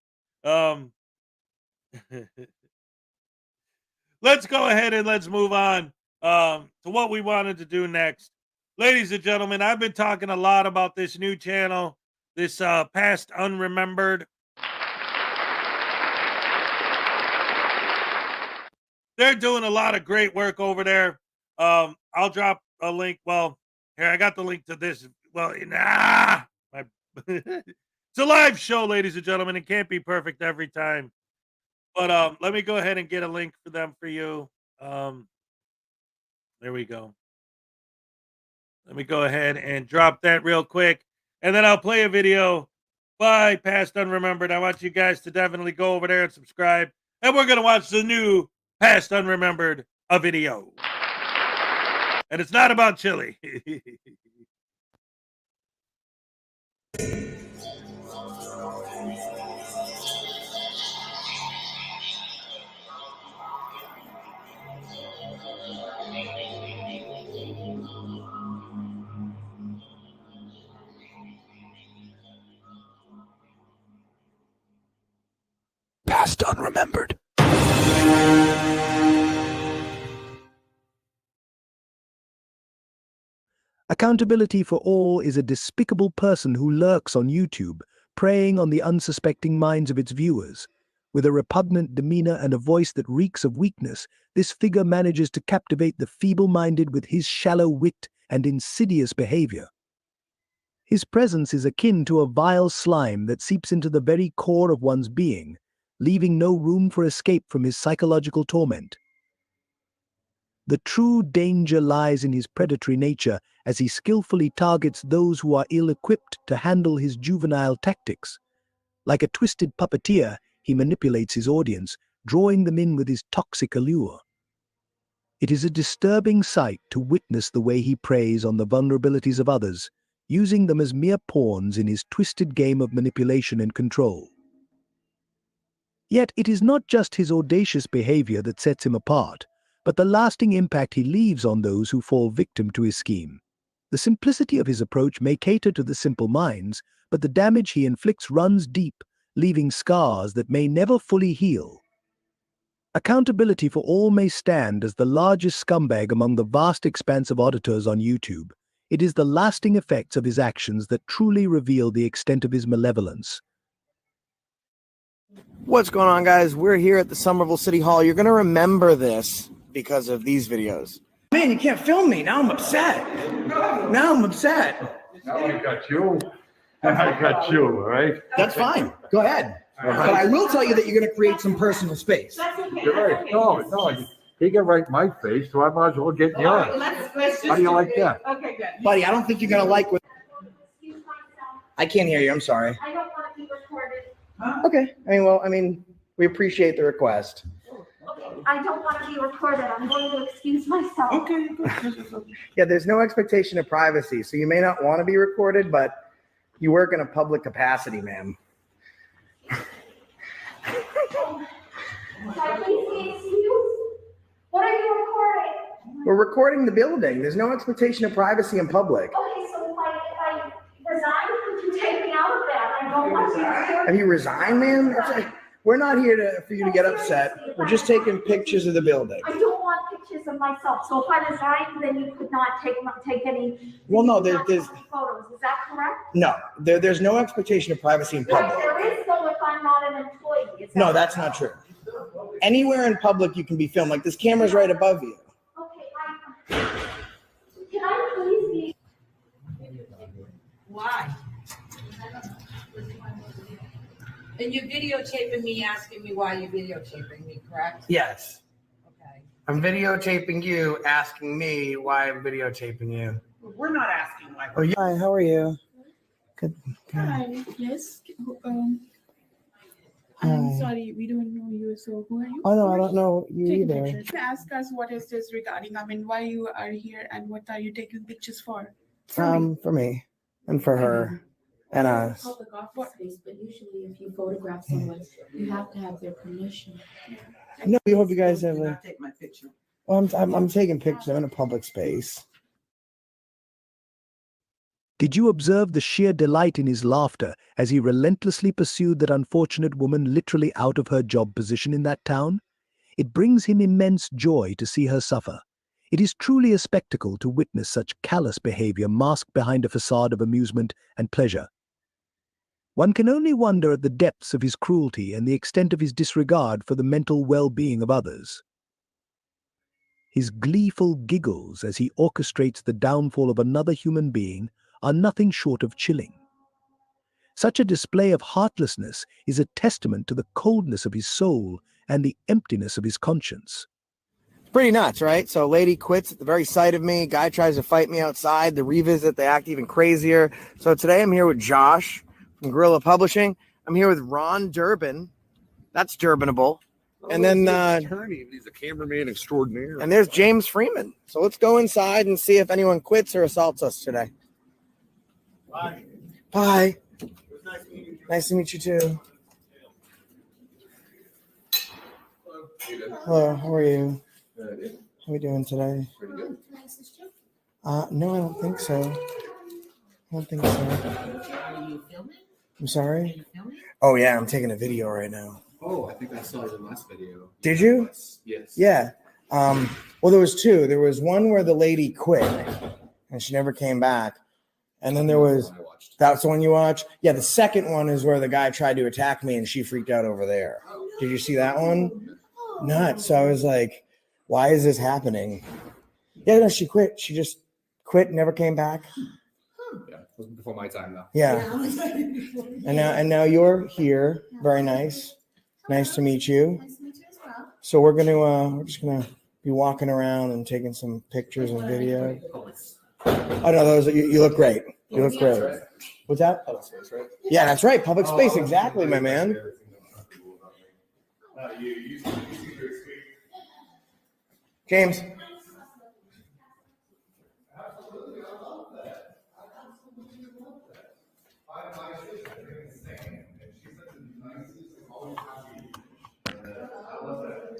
let's go ahead and let's move on to what we wanted to do next. Ladies and gentlemen, I've been talking a lot about this new channel, this Past Unremembered. They're doing a lot of great work over there. I'll drop a link. Well, here, I got the link to this. Well, it's a live show, ladies and gentlemen. It can't be perfect every time. But let me go ahead and get a link for them for you. There we go. Let me go ahead and drop that real quick. And then I'll play a video by Past Unremembered. I want you guys to definitely go over there and subscribe. And we're going to watch the new Past Unremembered a video. And it's not about chili. unremembered. Accountability for all is a despicable person who lurks on YouTube, preying on the unsuspecting minds of its viewers. With a repugnant demeanor and a voice that reeks of weakness, this figure manages to captivate the feeble-minded with his shallow wit and insidious behavior. His presence is akin to a vile slime that seeps into the very core of one's being, leaving no room for escape from his psychological torment. The true danger lies in his predatory nature as he skillfully targets those who are ill-equipped to handle his juvenile tactics. Like a twisted puppeteer, he manipulates his audience, drawing them in with his toxic allure. It is a disturbing sight to witness the way he preys on the vulnerabilities of others, using them as mere pawns in his twisted game of manipulation and control. Yet it is not just his audacious behavior that sets him apart, but the lasting impact he leaves on those who fall victim to his scheme. The simplicity of his approach may cater to the simple minds, but the damage he inflicts runs deep, leaving scars that may never fully heal. Accountability for all may stand as the largest scumbag among the vast expanse of auditors on YouTube. It is the lasting effects of his actions that truly reveal the extent of his malevolence. What's going on, guys? We're here at the Somerville City Hall. You're going to remember this because of these videos. Man, you can't film me. Now I'm upset. Now I'm upset. Now I got you. I got you, all right? That's fine. Go ahead. But I will tell you that you're going to create some personal space. You're right. No, he can write my face, so I might as well get yours. How do you like that? Okay, good. Buddy, I don't think you're going to like what... I can't hear you. I'm sorry. I don't want to be recorded. Okay. We appreciate the request. I don't want to be recorded. I'm going to excuse myself. Okay. Yeah, there's no expectation of privacy, so you may not want to be recorded, but you work in a public capacity, ma'am. Can I please be excused? What are you recording? We're recording the building. There's no expectation of privacy in public. Okay, so if I resign, could you take me out of that? I don't want to be recorded. Have you resigned, ma'am? We're not here for you to get upset. We're just taking pictures of the building. I don't want pictures of myself. So if I resign, then you could not take any. Well, no, there's photos. Is that correct? no, there's no expectation of privacy in public. There is though if I'm not an employee. Is that No, that's not true. Anywhere in public you can be filmed. Like this camera's right above you. Okay, can I please be? Why? And you're videotaping me, asking me why you're videotaping me, correct? Yes. Okay. I'm videotaping you, asking me why I'm videotaping you. We're not asking why. Oh, yeah. Hi, how are you? Good. Hi. Yes. Hi. I'm sorry, we don't know you. So who are you? Oh, no, I don't know you Take either. pictures. Ask us what is this regarding? Why you are here and what are you taking pictures for? For me and for her and us. Public office space, but usually if you photograph someone, you have to have their permission. No, we hope you guys have a. Take my picture. Well, I'm taking pictures. I'm in a public space. Did you observe the sheer delight in his laughter as he relentlessly pursued that unfortunate woman literally out of her job position in that town? It brings him immense joy to see her suffer. It is truly a spectacle to witness such callous behavior masked behind a facade of amusement and pleasure. One can only wonder at the depths of his cruelty and the extent of his disregard for the mental well-being of others. His gleeful giggles as he orchestrates the downfall of another human being are nothing short of chilling. Such a display of heartlessness is a testament to the coldness of his soul and the emptiness of his conscience. Pretty nuts, right? So a lady quits at the very sight of me. Guy tries to fight me outside. The revisit, they act even crazier. So today I'm here with Josh from Gorilla Publishing. I'm here with Ron Durbin. That's Durbinable. And then attorney, he's a cameraman extraordinaire. and there's James Freeman. So let's go inside and see if anyone quits or assaults us today. Bye. Bye. It was nice to meet you. Nice to meet you too. Hello, how are you? How are we doing today? Pretty good. No, I don't think so. I don't think so. Are you filming? I'm sorry? Filming? Oh yeah, I'm taking a video right now. Oh, I think I saw your last video. Did you? Yes. Yeah. Well, there was two. There was one where the lady quit and she never came back. And then there was, that's the one you watched? Yeah, the second one is where the guy tried to attack me and she freaked out over there. Did you see that one? Nuts. So I was like, why is this happening? Yeah, no, she quit. She just quit, never came back. Yeah, it was before my time though. Yeah. And now you're here. Very nice. Nice to meet you. Nice to meet you as well. So we're just gonna be walking around and taking some pictures and video. Oh no, you look great. You look great. What's that? Public space, right? Yeah, that's right. Public space, exactly, my man. James.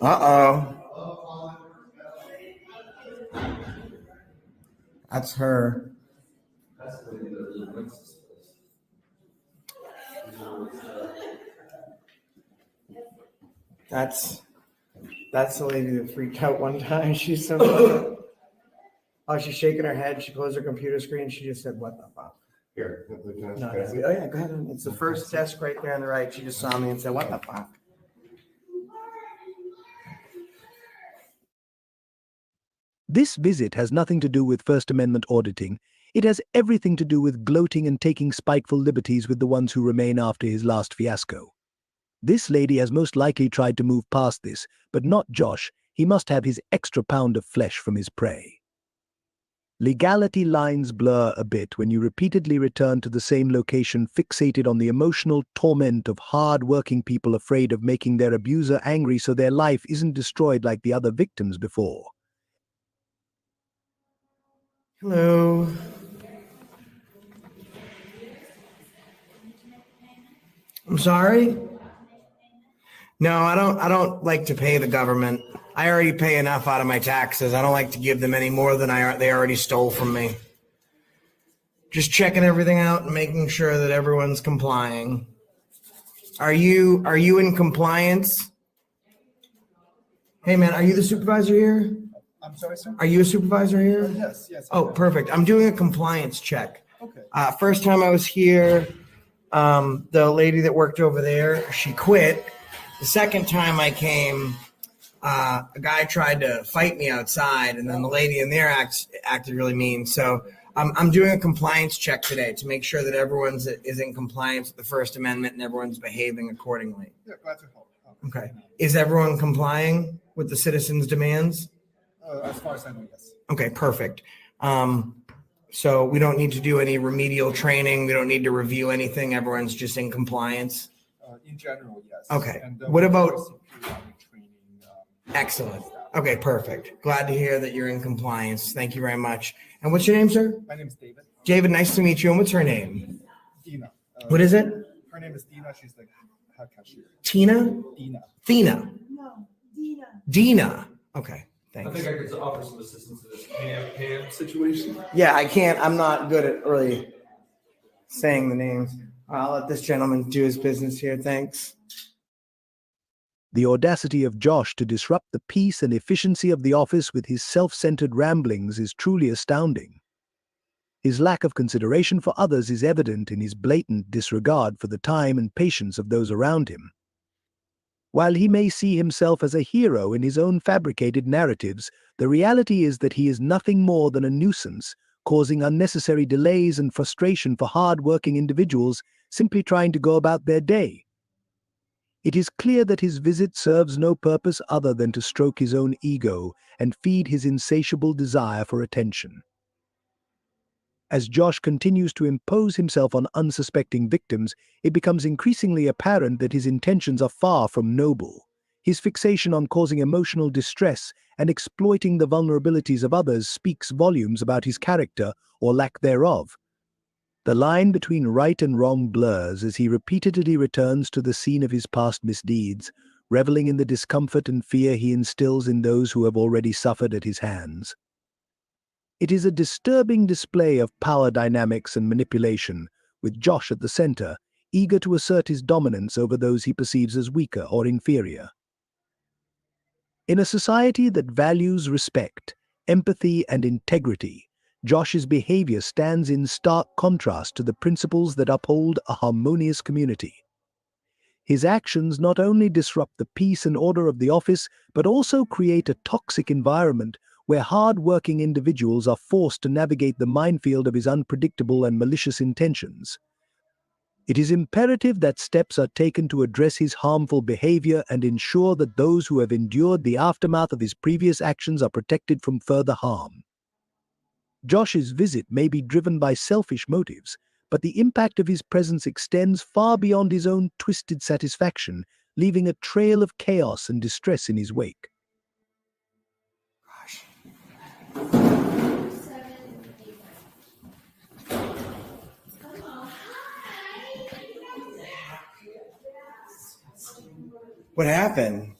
Uh-oh. That's her. That's the lady that freaked out one time. She's so she's shaking her head. She closed her computer screen. She just said, "What the fuck?" Here. No, oh yeah, go ahead. It's the first desk right there on the right. She just saw me and said, "What the fuck?" This visit has nothing to do with First Amendment auditing. It has everything to do with gloating and taking spiteful liberties with the ones who remain after his last fiasco. This lady has most likely tried to move past this, but not Josh. He must have his extra pound of flesh from his prey. Legality lines blur a bit when you repeatedly return to the same location, fixated on the emotional torment of hard-working people afraid of making their abuser angry so their life isn't destroyed like the other victims before. Hello. I'm sorry? No, I don't like to pay the government. I already pay enough out of my taxes. I don't like to give them any more than they already stole from me. Just checking everything out and making sure that everyone's complying. Are you in compliance? Hey man, are you the supervisor here? I'm sorry, sir? Are you a supervisor here? Yes. Oh, perfect. I'm doing a compliance check. Okay. First time I was here, the lady that worked over there, she quit. The second time I came, a guy tried to fight me outside, and then the lady in there acted really mean. So I'm doing a compliance check today to make sure that everyone is in compliance with the First Amendment and everyone's behaving accordingly. Yeah, glad to help. Okay. Is everyone complying with the citizens' demands? As far as I know, yes. Okay, perfect. So we don't need to do any remedial training. We don't need to review anything. Everyone's just in compliance. In general, yes. Okay. And, What about? training, Excellent. Okay, perfect. Glad to hear that you're in compliance. Thank you very much. And what's your name, sir? My name is David. David, nice to meet you. And what's her name? Dina. What is it? Her name is Dina. She's the head cashier. Tina? Dina. Thina. No, Dina. Dina. Okay, I thanks. think I could offer some assistance in this Pam situation. Yeah, I can't. I'm not good at really saying the names. I'll let this gentleman do his business here. Thanks. The audacity of Josh to disrupt the peace and efficiency of the office with his self-centered ramblings is truly astounding. His lack of consideration for others is evident in his blatant disregard for the time and patience of those around him. While he may see himself as a hero in his own fabricated narratives, the reality is that he is nothing more than a nuisance, causing unnecessary delays and frustration for hard-working individuals simply trying to go about their day. It is clear that his visit serves no purpose other than to stroke his own ego and feed his insatiable desire for attention. As Josh continues to impose himself on unsuspecting victims, it becomes increasingly apparent that his intentions are far from noble. His fixation on causing emotional distress and exploiting the vulnerabilities of others speaks volumes about his character or lack thereof. The line between right and wrong blurs as he repeatedly returns to the scene of his past misdeeds, reveling in the discomfort and fear he instills in those who have already suffered at his hands. It is a disturbing display of power dynamics and manipulation, with Josh at the center, eager to assert his dominance over those he perceives as weaker or inferior. In a society that values respect, empathy, and integrity, Josh's behavior stands in stark contrast to the principles that uphold a harmonious community. His actions not only disrupt the peace and order of the office, but also create a toxic environment where hard-working individuals are forced to navigate the minefield of his unpredictable and malicious intentions. It is imperative that steps are taken to address his harmful behavior and ensure that those who have endured the aftermath of his previous actions are protected from further harm. Josh's visit may be driven by selfish motives, but the impact of his presence extends far beyond his own twisted satisfaction, leaving a trail of chaos and distress in his wake. What happened?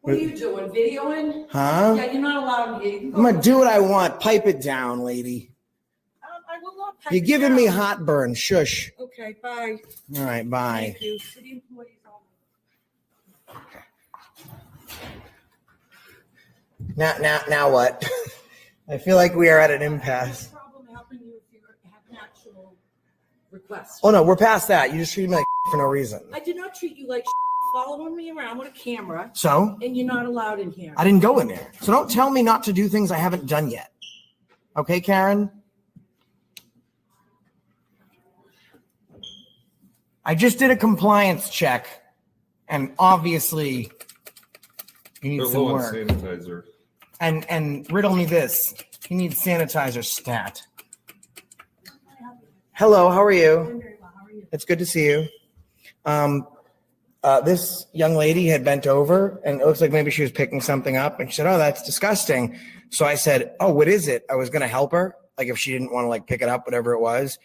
What are you doing? Videoing? Huh? Yeah, you're not allowed here. I'm gonna do what I want. Pipe it down, lady. I will not pipe You're it giving down. me hot burn. Shush. Okay, bye. All right, bye. Thank you. City employees only. Now what? I feel like we are at an impasse. Problem helping you if you have an actual request. Oh no, we're past that. You just treat me like for no reason. I did not treat you like following me around with a camera. So? And you're not allowed in here. I didn't go in there. So don't tell me not to do things I haven't done yet. Okay, Karen? I just did a compliance check, and obviously you need some work. Sanitizer. And riddle me this. He needs sanitizer stat. Hello, how are you? It's good to see you. This young lady had bent over, and it looks like maybe she was picking something up, and she said, "Oh, that's disgusting." So I said, "Oh, what is it?" I was going to help her, like if she didn't want to like pick it up, whatever it was.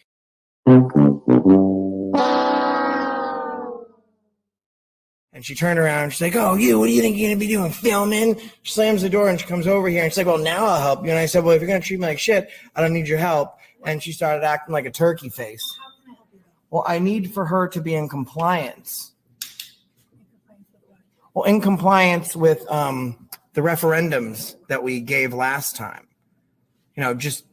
And she turned around, she's like, "Oh, you, what do you think you're going to be doing, filming?" She slams the door and she comes over here and she's like, "Well, now I'll help you." And I said, "Well, if you're going to treat me like shit, I don't need your help." And she started acting like a turkey face. Well, I need for her to be in compliance. Well, in compliance with the referendums that we gave last time. You know, just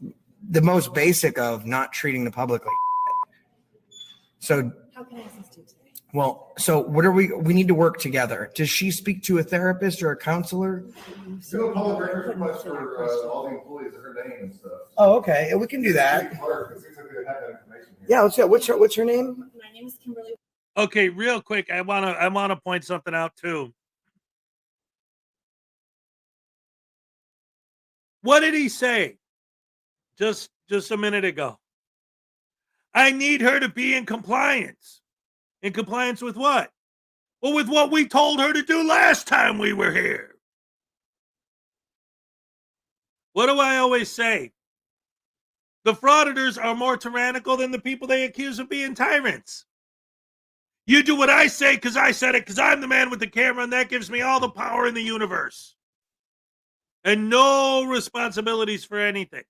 the most basic of not treating the public like shit. So How can I assist you today? well, so what are we need to work together. Does she speak to a therapist or a counselor? Do a public records request for all the employees, her name and stuff. Oh, okay. We can do that. It seems like they have that information here. Yeah, let's go. What's her name? My name is Kimberly. Okay, real quick, I wanna point something out too. What did he say just a minute ago? I need her to be in compliance. In compliance with what? Well, with what we told her to do last time we were here. What do I always say? The frauditors are more tyrannical than the people they accuse of being tyrants. You do what I say because I said it, because I'm the man with the camera, and that gives me all the power in the universe. And no responsibilities for anything.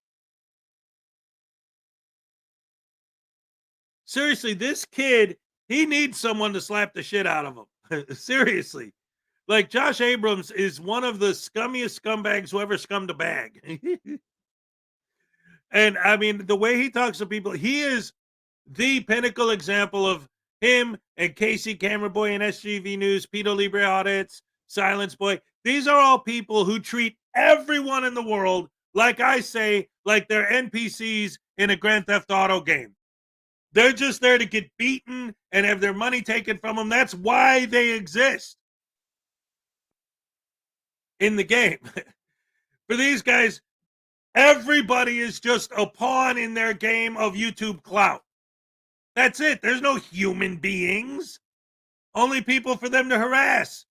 Seriously, this kid, he needs someone to slap the shit out of him. Seriously. Like, Josh Abrams is one of the scummiest scumbags who ever scummed a bag. And, I mean, the way he talks to people, he is the pinnacle example of him and Casey Camera Boy and SGV News, Pito Libre Audits, Silence Boy. These are all people who treat everyone in the world, like I say, like they're NPCs in a Grand Theft Auto game. They're just there to get beaten and have their money taken from them. That's why they exist in the game. For these guys, everybody is just a pawn in their game of YouTube clout. That's it. There's no human beings. Only people for them to harass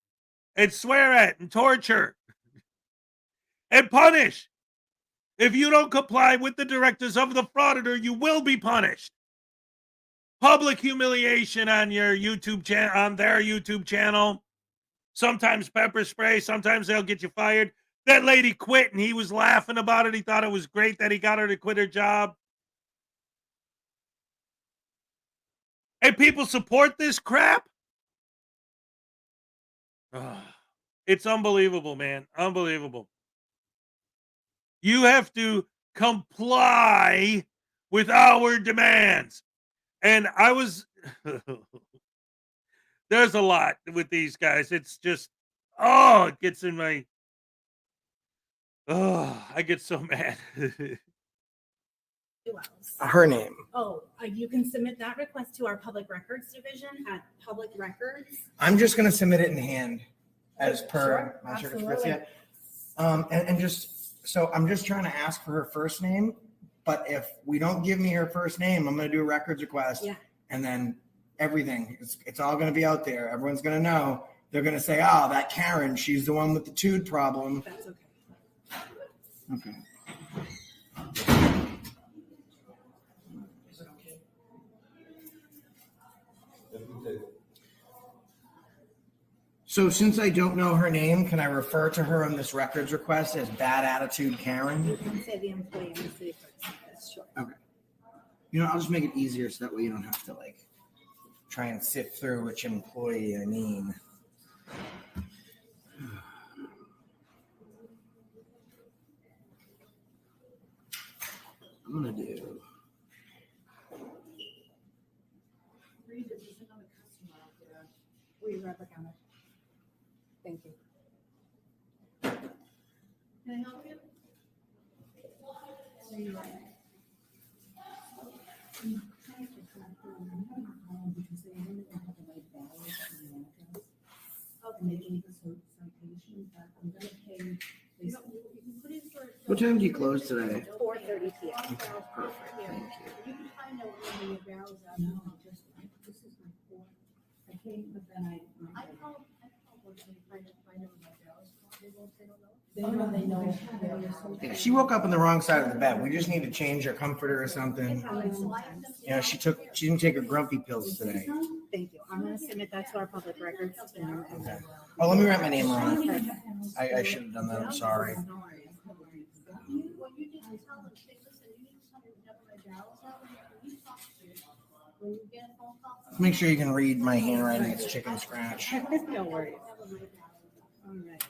and swear at and torture and punish. If you don't comply with the directives of the Frauditor, you will be punished. Public humiliation on your YouTube channel, on their YouTube channel. Sometimes pepper spray. Sometimes they'll get you fired. That lady quit and he was laughing about it. He thought it was great that he got her to quit her job. And people support this crap? It's unbelievable, man. Unbelievable. You have to comply with our demands. And I was, there's a lot with these guys. It's just, it gets in my, I get so mad. Her name. You can submit that request to our public records division at public records. I'm just going to submit it in hand as per Sure, Master absolutely. Express. And just, so I'm just trying to ask for her first name, but if we don't give me her first name, I'm going to do a records request. Yeah. And then everything, it's all going to be out there. Everyone's going to know. They're going to say, oh, that Karen, she's the one with the tude problem. That's okay. Okay. So since I don't know her name, can I refer to her on this records request as bad attitude Karen? You can say the employee in the city clerk's office, sure. Okay. I'll just make it easier so that way you don't have to try and sift through which employee I mean. I'm gonna do. We grab the counter. Thank you. Can I help you? So you're right. What time do you close today? 4:30 p.m. Perfect. Thank you. You can find out when your browse out. No, just, this is my fourth. I came, but then I called once they find out when my browse. They won't say no. They know. Yeah, she woke up on the wrong side of the bed. We just need to change her comforter or something. She didn't take her grumpy pills today. Thank you. I'm gonna submit that to our public records. Okay. Oh, let me write my name on it. I should have done that. I'm sorry. Make sure you can read my handwriting. It's chicken scratch. No worries. All right.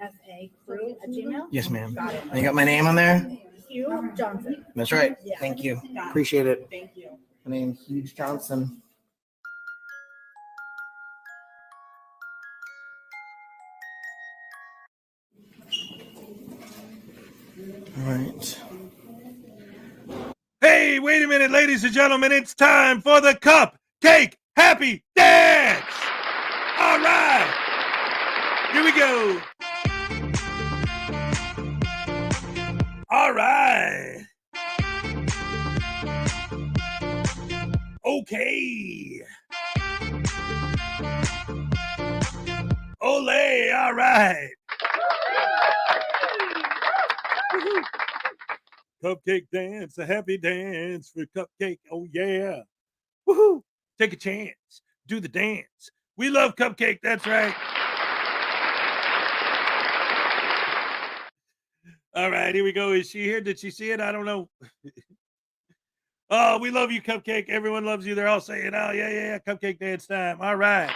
AFA crew at Gmail? Yes, ma'am. Got it. You got my name on there? Hugh Johnson. That's right. Yeah. Thank you. Got it. Appreciate it. Thank you. My name's Hughes Johnson. All right. Hey, wait a minute, ladies and gentlemen. It's time for the Cupcake Happy Dance. All right. Here we go. All right. Okay. Ole, all right. Woo-hoo. Cupcake dance, a happy dance for Cupcake. Oh, yeah. Woohoo. Take a chance. Do the dance. We love Cupcake. That's right. All right, here we go. Is she here? Did she see it? I don't know. Oh, we love you, Cupcake. Everyone loves you. They're all saying, oh, yeah, Cupcake dance time. All right.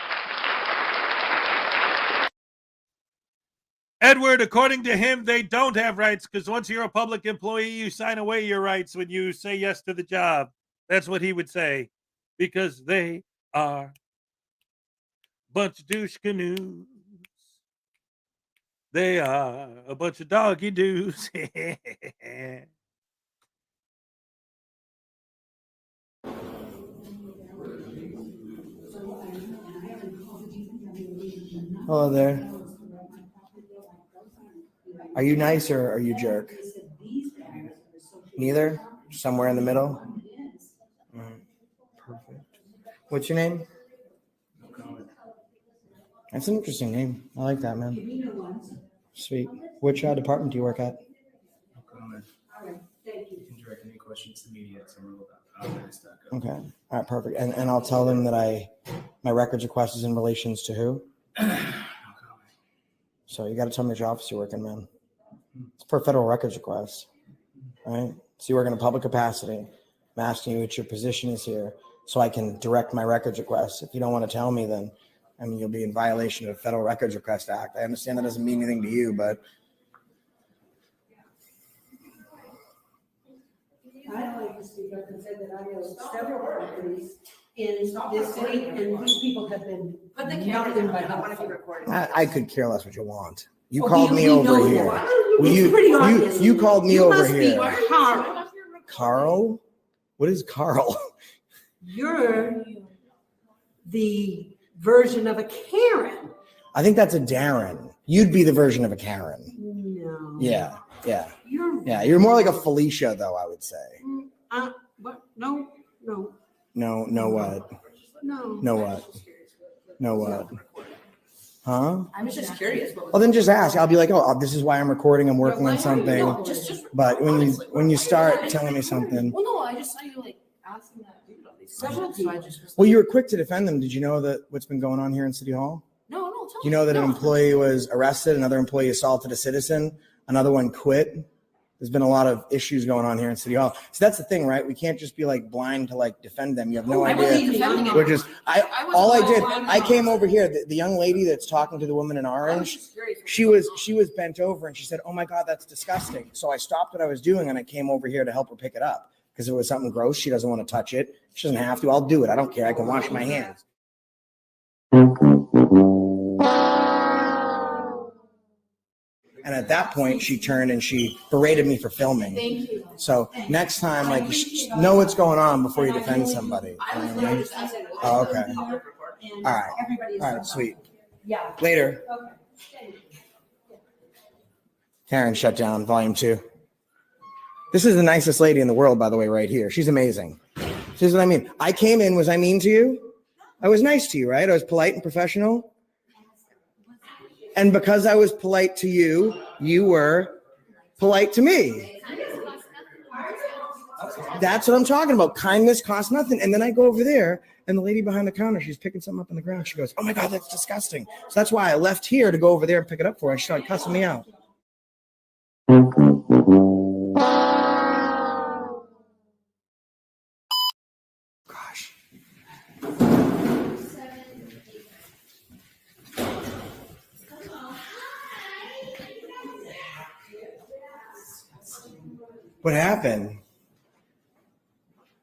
Edward, according to him, they don't have rights because once you're a public employee, you sign away your rights when you say yes to the job. That's what he would say because they are a bunch of douche canoes. They are a bunch of doggy doos. Hello there. Are you nice or are you jerk? Neither? Somewhere in the middle? All right. Perfect. What's your name? That's an interesting name. I like that, man. Sweet. Which department do you work at? You can direct any questions to media at summerville.gov. Okay. All right, perfect. And I'll tell them that my records request is in relations to who? So you got to tell me which office you're working, man. It's for a federal records request. right? So you work in a public capacity. I'm asking you what your position is here so I can direct my records requests. If you don't want to tell me, then, I mean, you'll be in violation of the Federal Records Request Act. I understand that doesn't mean anything to you, but I'd like to speak up and say that I know several properties in this city, and these people have been Put the nothing camera but down, I want to be helpful. recorded. I could care less what you want. You Oh, called me we over know here. that. Well, It's pretty obvious. you called me You over must be here. Carl. Carl? What is Carl? You're the version of a Karen. I think that's a Darren. You'd be the version of a Karen. No. Yeah. You're. You're more like a Felicia, though, I would say. What? No. No what? No what? Huh? I was just curious. Well, then just ask. I'll be like, oh, this is why I'm recording. I'm working on something. No, just But when you start telling me something, Well, no, I just saw you like asking that dude all these questions, so I just was. well, you were quick to defend them. Did you know that what's been going on here in City Hall? No, tell You know that an employee was arrested, another employee assaulted a citizen, another one quit. There's been a lot of issues going on here in City Hall. So that's the thing, right? We can't just be like blind to like defend them. You have no idea. We're just, I came over here. The young lady that's talking to the woman in orange, she was bent over and she said, "Oh my God, that's disgusting." So I stopped what I was doing and I came over here to help her pick it up because it was something gross. She doesn't want to touch it. She doesn't have to. I'll do it. I don't care. I can wash my hands. And at that point, she turned and she berated me for filming. Thank you. So next time, like, know what's going on before you defend somebody. You know what I mean? Oh, okay. All right, sweet. Yeah. Later. Karen shut down volume 2. This is the nicest lady in the world, by the way, right here. She's amazing. This is what I mean. I came in, was I mean to you? I was nice to you, right? I was polite and professional. And because I was polite to you, you were polite to me. That's what I'm talking about. Kindness costs nothing. And then I go over there and the lady behind the counter, she's picking something up on the ground. She goes, "Oh my God, that's disgusting." So that's why I left here to go over there and pick it up for her. And she started cussing me out. Gosh. What happened?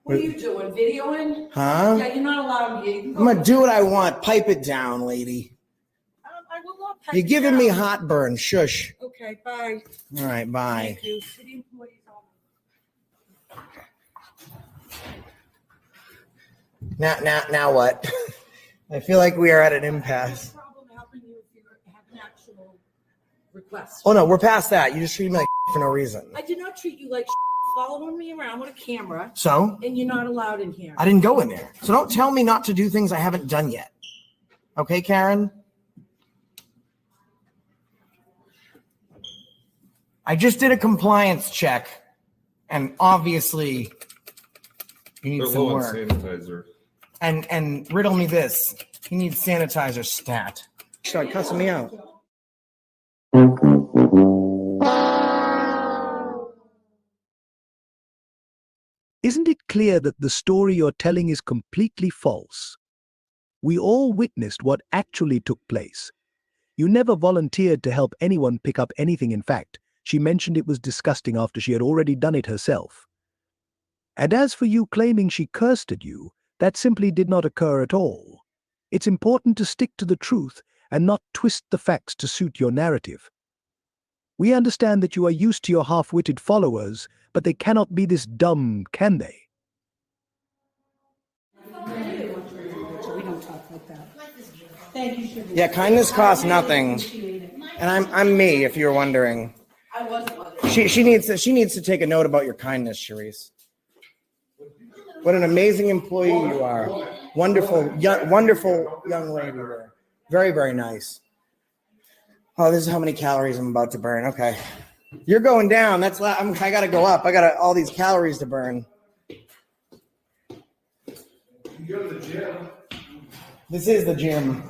What are you doing? Videoing? Huh? Yeah, you're not allowed to. I'm gonna do what I want. Pipe it down, lady. I will not pipe You're it giving down. me hot burn. Shush. Okay, bye. All right, bye. Thank you. City employees only. Now what? I feel like we are at an impasse. Problem helping you if you have an actual request. Oh no, we're past that. You just treat me like for no reason. I did not treat you like following me around with a camera. So? And you're not allowed in here. I didn't go in there. So don't tell me not to do things I haven't done yet. Okay, Karen? I just did a compliance check, and obviously you need some work. Sanitizer. And riddle me this. He needs sanitizer stat. Start cussing me out. Isn't it clear that the story you're telling is completely false? We all witnessed what actually took place. You never volunteered to help anyone pick up anything. In fact, she mentioned it was disgusting after she had already done it herself. And as for you claiming she cursed at you, that simply did not occur at all. It's important to stick to the truth and not twist the facts to suit your narrative. We understand that you are used to your half-witted followers, but they cannot be this dumb, can they? We don't talk like that. Thank you, Shirley. Yeah, kindness costs nothing. And I'm me, if you're wondering. I wasn't wondering. She needs to take a note about your kindness, Charisse. What an amazing employee you are. Wonderful young lady there. Very, very nice. Oh, this is how many calories I'm about to burn. Okay. You're going down. I got to go up. I got all these calories to burn. You go to the gym. This is the gym.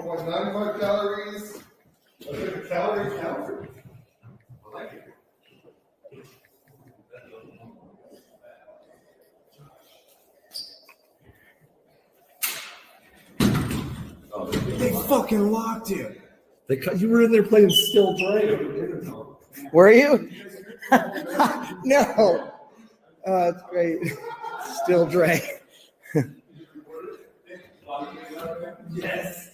1.95 calories. That's like a calorie counter. I like it. They fucking locked you. You were in there playing Still Dre. Were you? No. Oh, it's great. Still Dre. Yes.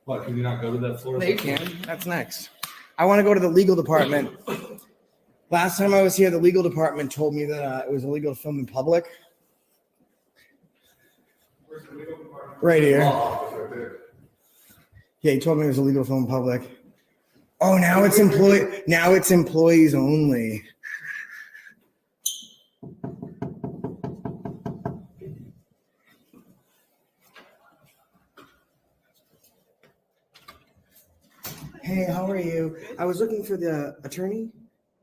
What, can you not go to that floor? They can. That's next. I want to go to the legal department. Last time I was here, the legal department told me that it was illegal to film in public. Right here. Yeah, he told me it was illegal to film in public. Oh, now it's employees only. Hey, how are you? I was looking for the attorney.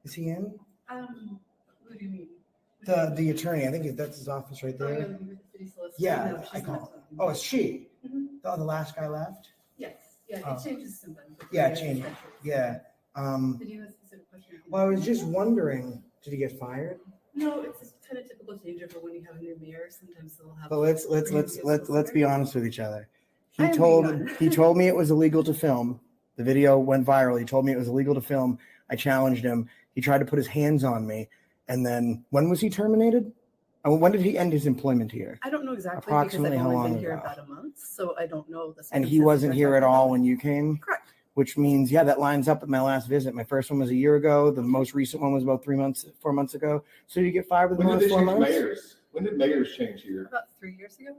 Is he in? What do you mean? The attorney. I think that's his office right Oh, there. you're looking for the city solicitor? Yeah, No, I she's call. not. Oh, it's she. Mhm. Oh, the last guy left. Yes, yeah, Oh. it changes sometimes. Yeah, change. Yeah. Did you have a specific question? Well, I was just wondering, did he get fired? No, it's just kind of typical change over when you have a new mayor. Sometimes they'll have. But let's be honest with each other. I am being honest. He told me it was illegal to film. The video went viral. He told me it was illegal to film. I challenged him. He tried to put his hands on me. And then when was he terminated? When did he end his employment here? I don't know exactly Approximately because how I've long only been here ago? about a month, so I don't know the. And he wasn't here at all when you came? Correct. Which means, yeah, that lines up with my last visit. My first one was a year ago. The most recent one was about 4 months ago. So did you get fired within When the did last they 4 change months? mayors? When did mayors change here? About 3 years ago.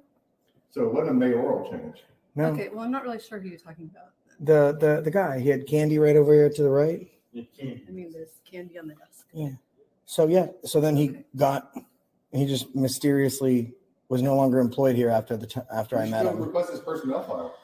So it wasn't a mayoral change. No. Okay, well, I'm not really sure who you're talking about. The guy, he had candy right over here to the right. I mean, there's candy on the desk. Yeah. So yeah. So then he just mysteriously was no longer employed here after I met him. Request his personnel file.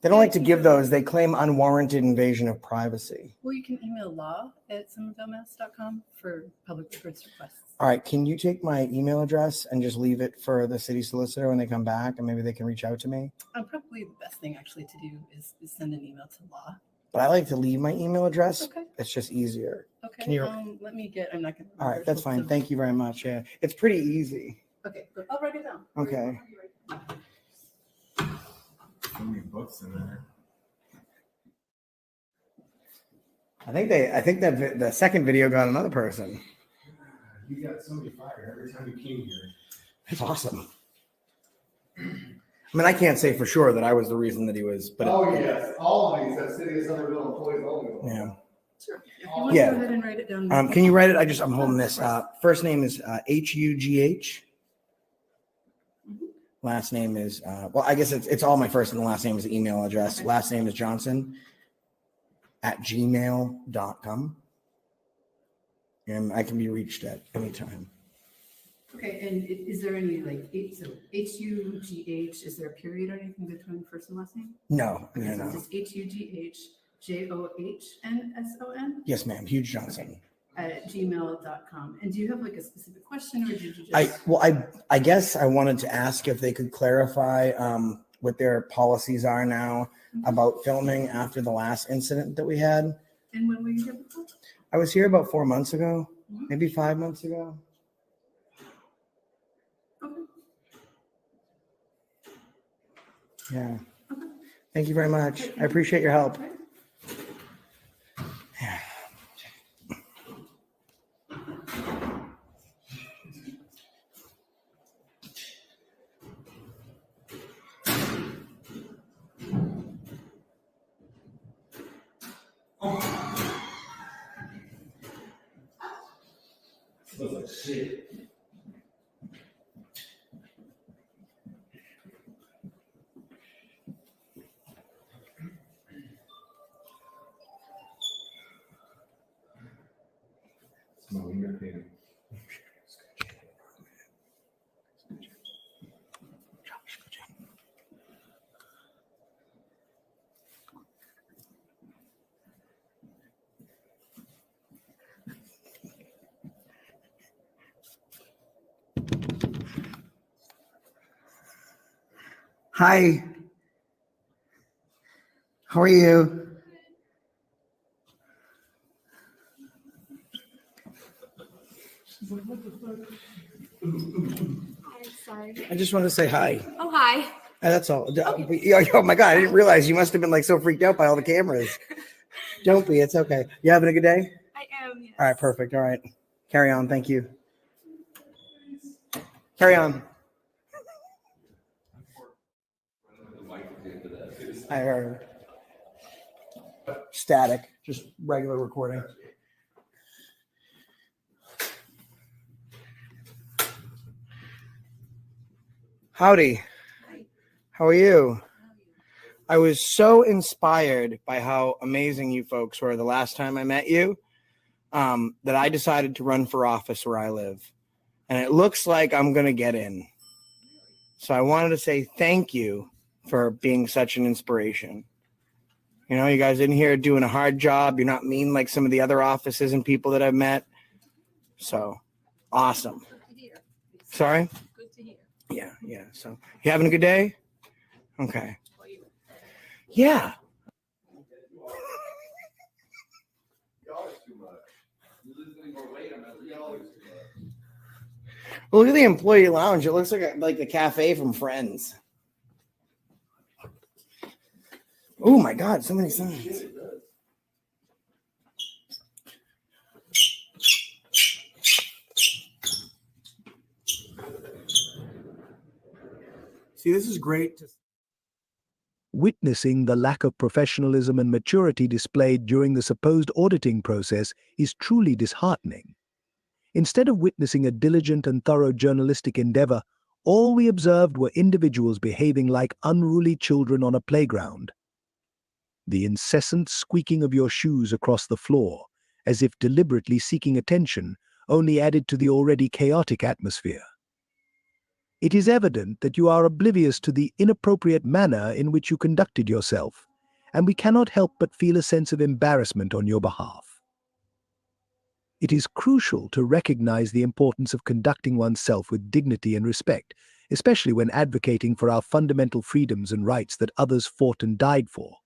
They don't like to give those. They claim unwarranted invasion of privacy. Well, you can email law@somervillemass.com for public records requests. All right. Can you take my email address and just leave it for the city solicitor when they come back, and maybe they can reach out to me? Probably the best thing actually to do is send an email to law. But I like to leave my email address. Okay. It's just easier. Okay. Can you? Let me get. I'm not going to. All right. That's fine. Thank you very much. Yeah. It's pretty easy. Okay, but I'll write it down. Okay. So many books in there. I think that the second video got another person. You got somebody fired every time you came here. That's awesome. I mean, I can't say for sure that I was the reason that he was, but Yes, all of these have city of Somerville employees only. yeah. Sure. If you want Yeah. to go ahead and write it down. Can you write it? I'm holding this. First name is Hugh. Last name is well, I guess it's all my first and the last name is the email address. Okay. Last name is Johnson @gmail.com. And I can be reached at any time. Okay, and is there any HUGH, is there a period or anything between first and last name? No. Okay, so it's HUGHJOHNSON Yes, ma'am. Hugh Johnson. @gmail.com. And do you have like a specific question or did you just? I guess I wanted to ask if they could clarify what their policies are now about filming after the last incident that we had. And when were you here before? I was here about 4 months ago, maybe 5 months ago. Okay. Yeah. Thank you very much. I appreciate your help. Yeah. Smells like shit. Smelling your hand. Hi. How are you? Hi, sorry. I just wanted to say hi. Oh, hi. That's all. Oh my God, I didn't realize you must have been like so freaked out by all the cameras. Don't be, it's okay. You having a good day? I am, yes. All right, perfect. All right. Carry on. Thank you. Carry on. I heard. Static, just regular recording. Howdy. How are you? I was so inspired by how amazing you folks were the last time I met you that I decided to run for office where I live. And it looks like I'm going to get in. So I wanted to say thank you for being such an inspiration. You know, you guys in here doing a hard job. You're not mean like some of the other offices and people that I've met. So awesome. Sorry? Good to hear. Yeah. So you having a good day? Okay. Yeah. Well, look at the employee lounge. It looks like the cafe from Friends. Oh my God, so many signs. See, this is great. Witnessing the lack of professionalism and maturity displayed during the supposed auditing process is truly disheartening. Instead of witnessing a diligent and thorough journalistic endeavor, all we observed were individuals behaving like unruly children on a playground. The incessant squeaking of your shoes across the floor, as if deliberately seeking attention, only added to the already chaotic atmosphere. It is evident that you are oblivious to the inappropriate manner in which you conducted yourself, and we cannot help but feel a sense of embarrassment on your behalf. It is crucial to recognize the importance of conducting oneself with dignity and respect, especially when advocating for our fundamental freedoms and rights that others fought and died for.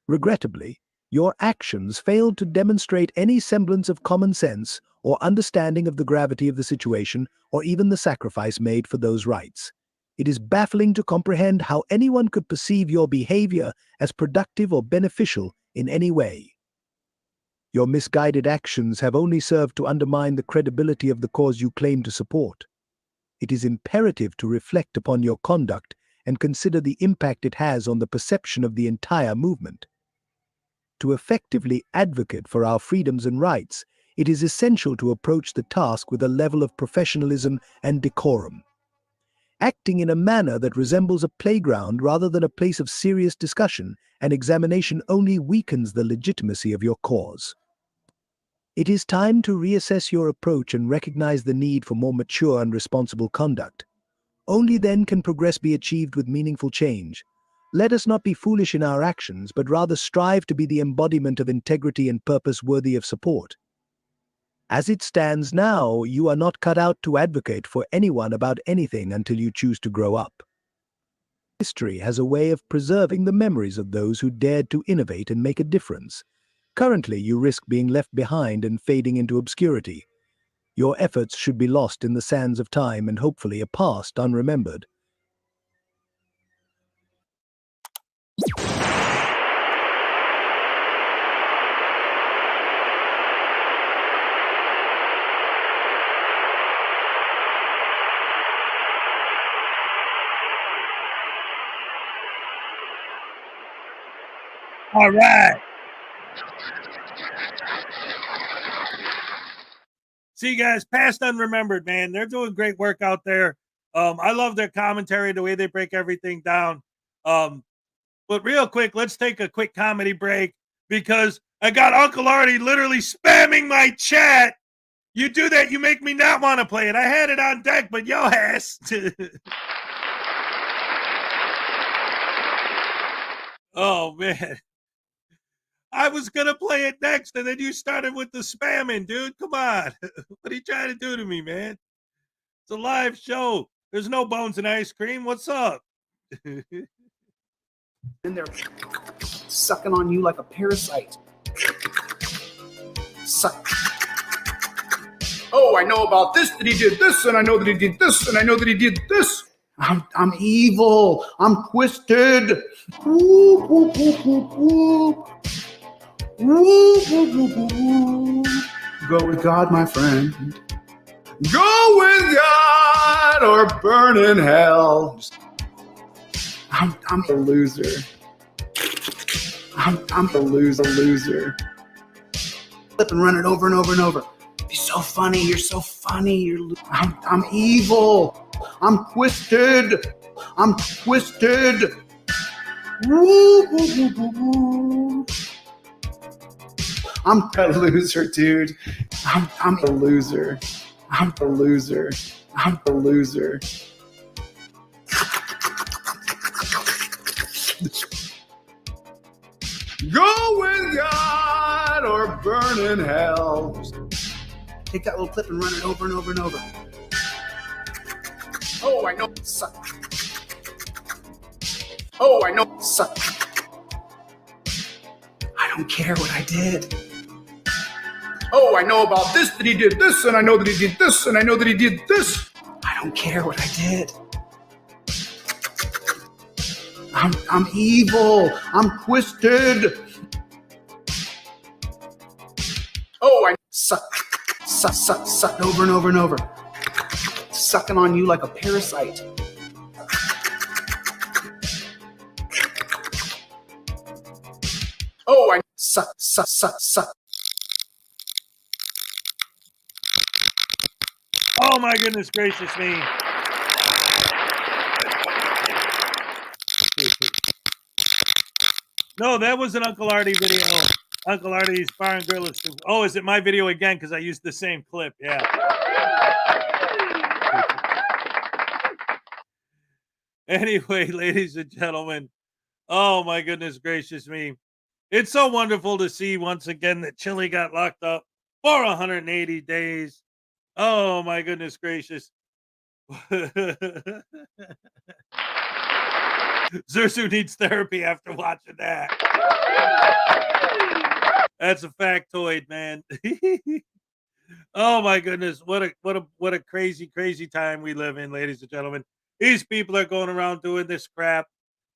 Regrettably, your actions failed to demonstrate any semblance of common sense or understanding of the gravity of the situation or even the sacrifice made for those rights. It is baffling to comprehend how anyone could perceive your behavior as productive or beneficial in any way. Your misguided actions have only served to undermine the credibility of the cause you claim to support. It is imperative to reflect upon your conduct and consider the impact it has on the perception of the entire movement. To effectively advocate for our freedoms and rights, it is essential to approach the task with a level of professionalism and decorum. Acting in a manner that resembles a playground rather than a place of serious discussion and examination only weakens the legitimacy of your cause. It is time to reassess your approach and recognize the need for more mature and responsible conduct. Only then can progress be achieved with meaningful change. Let us not be foolish in our actions, but rather strive to be the embodiment of integrity and purpose worthy of support. As it stands now, you are not cut out to advocate for anyone about anything until you choose to grow up. History has a way of preserving the memories of those who dared to innovate and make a difference. Currently, you risk being left behind and fading into obscurity. Your efforts should be lost in the sands of time and hopefully a past unremembered. All right. See, guys, past unremembered, man. They're doing great work out there. I love their commentary, the way they break everything down. But real quick, let's take a quick comedy break because I got Uncle Artie literally spamming my chat. You do that, you make me not want to play it. I had it on deck, but yo ass. Oh, man. I was going to play it next, and then you started with the spamming, dude. Come on. What are you trying to do to me, man? It's a live show. There's no bones and ice cream. What's up? In there, sucking on you like a parasite. Suck. Oh, I know about this, that he did this, and I know that he did this, and I know that he did this. I'm evil. I'm twisted. Whoop, whoop, whoop, whoop, whoop. Whoop, whoop, whoop, whoop, whoop. Go with God, my friend. Go with God or burn in hell. I'm a loser. I'm a loser. Flip and run it over and over and over. Be so funny. You're so funny. I'm evil. I'm twisted. I'm twisted. Woo, woo, woo, woo, woo. I'm a loser, dude. I'm a loser. I'm a loser. I'm a loser. Go with God or burn in hell. Take that little clip and run it over and over and over. Oh, I know. Suck. Oh, I know. Suck. I don't care what I did. Oh, I know about this, that he did this, and I know that he did this, and I know that he did this. I don't care what I did. I'm evil. I'm twisted. Oh, I suck over and over and over. Sucking on you like a parasite. Oh, I suck. Oh my goodness gracious me. No, that was an Uncle Artie video. Uncle Artie's Bar and Grill is stupid. Oh, is it my video again? Because I used the same clip. Yeah. Anyway, ladies and gentlemen, oh my goodness gracious me. It's so wonderful to see once again that Chili got locked up for 180 days. Oh my goodness gracious. Zersu needs therapy after watching that. That's a factoid, man. Oh my goodness, what a crazy time we live in, ladies and gentlemen. These people are going around doing this crap,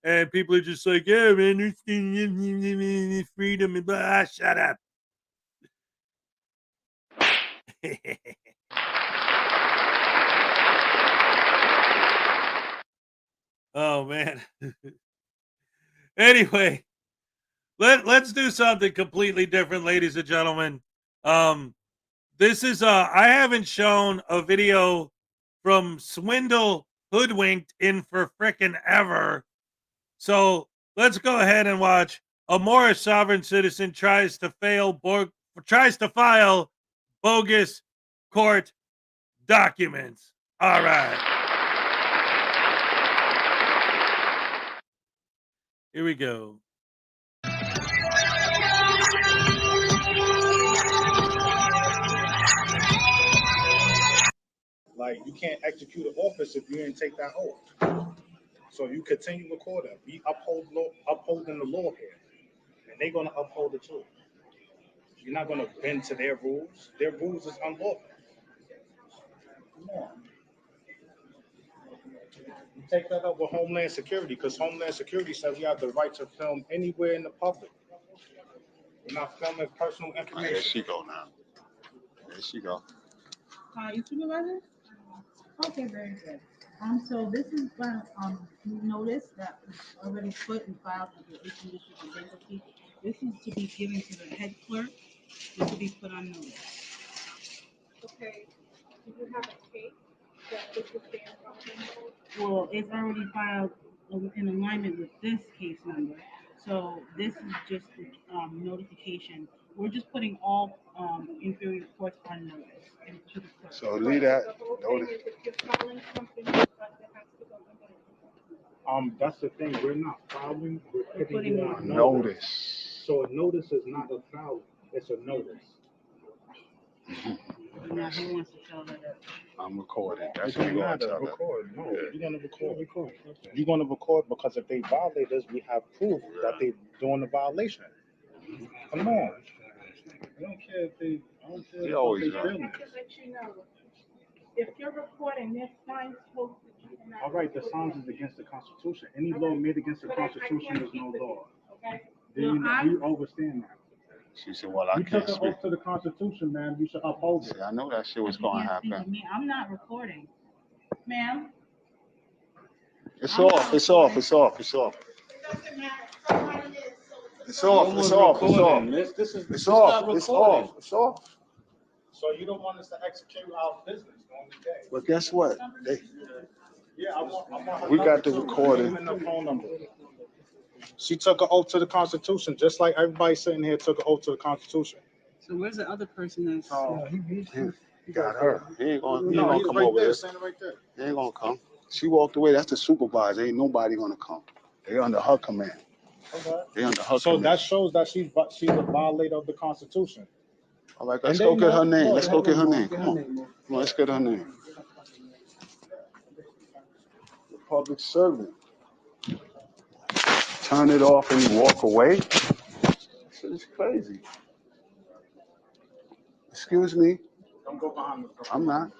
and people are just like, yeah, man, there's freedom and blah. Shut up. Oh man. Anyway, let's do something completely different, ladies and gentlemen. This is I haven't shown a video from Swindle Hoodwinked in for frickin' ever. So let's go ahead and watch a Morris sovereign citizen tries to file bogus court documents. All right. Here we go. Like, you can't execute an office if you didn't take that oath. So you continue recording. We upholding the law here. And they're going to uphold it too. You're not going to bend to their rules. Their rules is unlawful. Come on. You take that up with Homeland Security, because Homeland Security says you have the right to film anywhere in the public. You're not filming personal information. There she go now. There she go. You supervisor? Okay, very good. So this is notice that was already put and filed with the Eastern District of Bankruptcy. This is to be given to the head clerk, this to be put on notice. Okay, do you have a case that this is being filed? Well, it's already filed in alignment with this case number. So this is just the notification. We're just putting all inferior courts on notice and to the clerk. So leave that. Notice. That's the thing. We're not filing. We're putting you on notice. So a notice is not a filing. It's a notice. Now he wants to tell her that I'm recording. That's what you're gonna tell record. No, you're gonna record. You're gonna record because if they violate us, we have proof that they doing the violation. Come on. I don't care if they. I don't care if they feel it. If you're recording, this sign's supposed to be. All right, the signs is against the Constitution. Any law made against the Constitution is no law. Okay? You overstand that. She said, well, I You can't took an speak. oath to the Constitution, man. You should uphold it. See, I know that shit was going to happen. I'm not recording. Ma'am? It's off. It's off. It's off. It's off. It's off. It's off. It's off. It's off. It's off. It's off. So you don't want us to execute our business on the day? But guess what? Yeah, I want We got the recording. Name and the phone number. She took an oath to the Constitution, just like everybody sitting here took an oath to the Constitution. So where's the other person that's? He got her. He ain't gonna come right over there, there. standing right there. He ain't gonna come. She walked away. That's the supervisor. Ain't nobody gonna come. They under her command. Okay. They under her So command. that shows that she's a violator of the Constitution. All right, let's go get her name. Let's go get her name. Come on. Come on, let's get her name. The public servant. Turn it off and you walk away. This is crazy. Excuse me. Don't go behind the I'm not.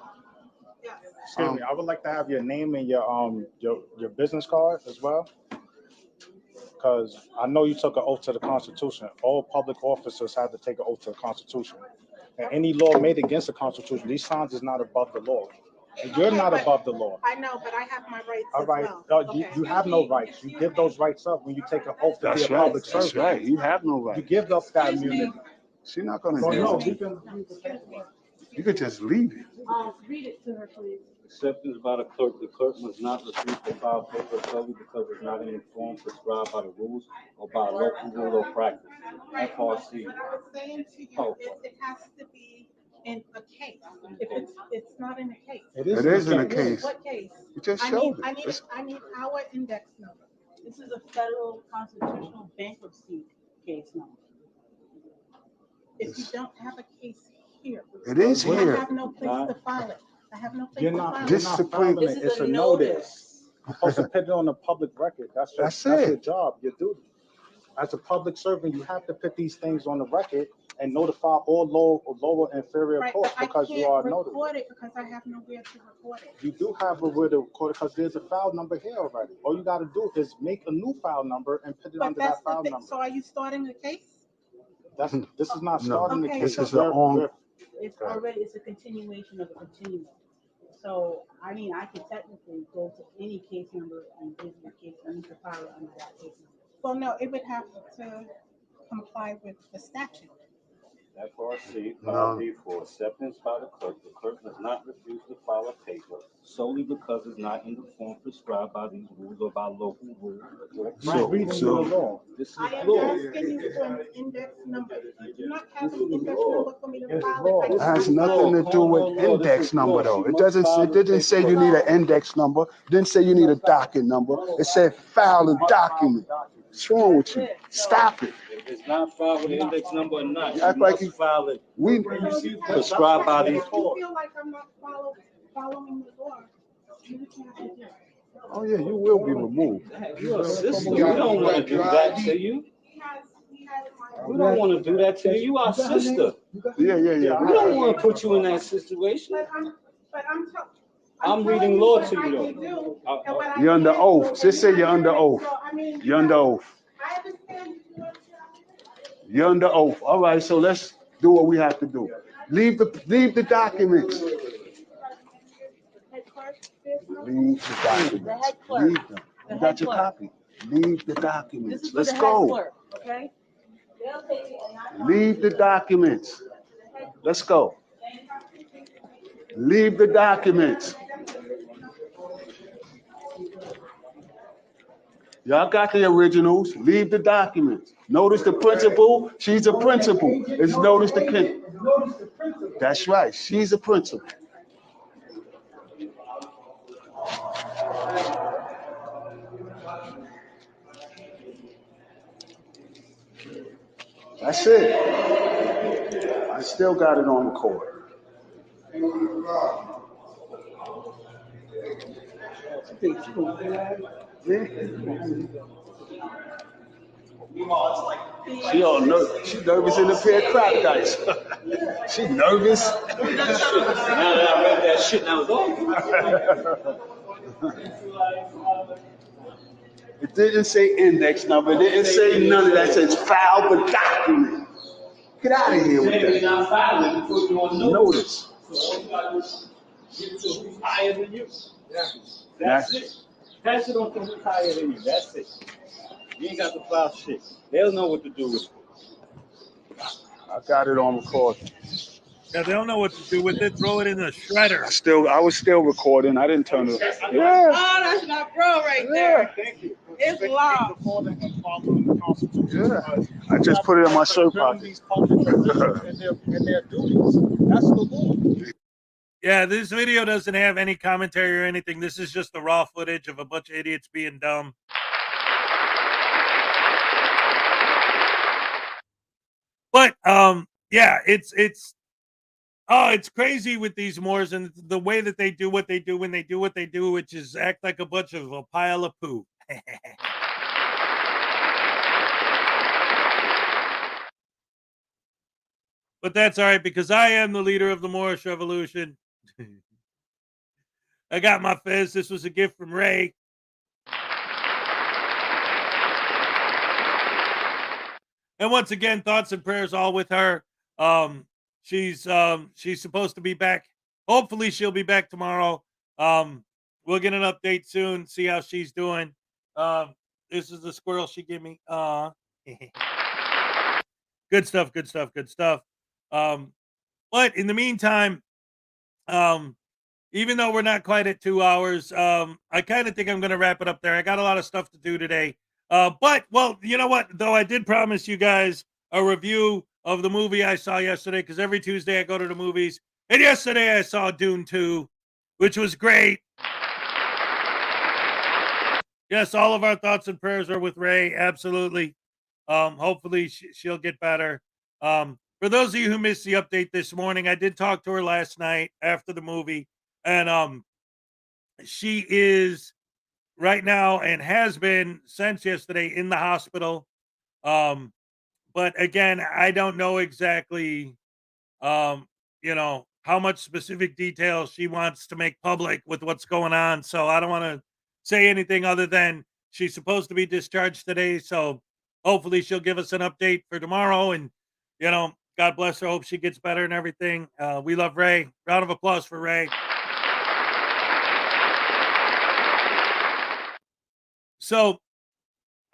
Excuse me. I would like to have your name and your business card as well. Because I know you took an oath to the Constitution. All public officers have to take an oath to the Constitution. And any law made against the Constitution, these signs is not above the law. And you're not above the law. I know, but I have my rights All right. You have no rights. You give those rights up when you take an oath to be a public servant. That's right. You have no right. You give up that immunity. She's not gonna So do no, it. You could just leave it. Read it to her, please. Acceptance by the clerk. The clerk must not refuse to file paper solely because it's not in the form prescribed by the rules or by local rule or practice. FRC. What I was saying to you is it has to be in a case. If it's not in a case. It is in a case. What case? You just showed I it. need our index number. This is a federal constitutional bankruptcy case number. If you don't have a case here. It is here. I have no place to file it. I have no place You're to not, file you're it. not filing it. It's a notice. You're supposed to put it on the public record. That's your job, your duty. As a public servant, you have to put these things on the record and notify all lower inferior Right, courts but I because you can't are notified. record it because I have nowhere to record it. You do have a way to record it because there's a file number here already. All you got to do is make a new file number and put it But under that's that file the thing. number. So are you starting the case? This is not No, starting the Okay. case. this is the on. It's a continuation of a continuum. So, I mean, I could technically go to any case number and give you a case, and you could file it under that case number. Well, no, it would have to comply with the statute. FRC, No. 5D for acceptance by the clerk. The clerk must not refuse to file a paper solely because it's not in the form prescribed by these rules or by local rules. So- Reading so- the law. This is I am law. asking you for an index number. You do not have an index number for me to It's file law. it. It has nothing to do with index number though. It didn't say you need an index number. It didn't say you need a docket number. It said file a document. What's wrong with you? Stop it. If it's not filed with the index number or not, You act like you- file it We prescribed by these. If you feel like I'm not following the law, you can't do it. Oh yeah, you will be removed. You're a sister. We don't want to do that to you. We don't want to do that to you. You are sister. Yeah. We don't want to put you in that situation. But I'm reading law to you though. You're under oath. Just say you're under oath. You're under oath. I understand you do it. You're under oath. All right, so let's do what we have to do. Leave the documents. Leave the documents. Leave them. You got your copy. Leave the documents. Let's go. Okay? Leave the documents. Let's go. Leave the documents. Y'all got the originals. Leave the documents. Notice the principal. She's a principal. It's notice the kid. That's right. She's a principal. That's it. I still got it on record. She all nervous. She nervous in the pair of crack dice. She nervous. Now that I read that shit, that was over. It didn't say index number. It didn't say none of that. It says file the document. Get out of here with You're that. not filing, you put you on Notice. So all you gotta do is get to who's higher than you. That's it. Pass it on to who's higher than you. That's it. You ain't got to file shit. They'll know what to do with it. I got it on record. Yeah, they don't know what to do with it. Throw it in the shredder. I was still recording. I didn't turn it. Oh, that's my bro right there. Thank you. It's loud. Yeah. I just put it in my shirt pocket. And their duties. That's the law. Yeah, this video doesn't have any commentary or anything. This is just the raw footage of a bunch of idiots being dumb. But yeah, it's crazy with these Moors and the way that they do what they do when they do what they do, which is act like a bunch of a pile of poo. But that's all right because I am the leader of the Moorish Revolution. I got my fez. This was a gift from Ray. And once again, thoughts and prayers all with her. She's supposed to be back. Hopefully she'll be back tomorrow. We'll get an update soon, see how she's doing. This is the squirrel she gave me. Good stuff, good stuff, good stuff. But in the meantime, even though we're not quite at 2 hours, I kind of think I'm going to wrap it up there. I got a lot of stuff to do today. But, well, you know what? Though I did promise you guys a review of the movie I saw yesterday, because every Tuesday I go to the movies. And yesterday I saw Dune 2, which was great. Yes, all of our thoughts and prayers are with Ray. Absolutely. Hopefully she'll get better. For those of you who missed the update this morning, I did talk to her last night after the movie. And she is right now and has been since yesterday in the hospital. But again, I don't know exactly, how much specific details she wants to make public with what's going on. So I don't want to say anything other than she's supposed to be discharged today. So hopefully she'll give us an update for tomorrow. And, God bless her. Hope she gets better and everything. We love Ray. Round of applause for Ray. So,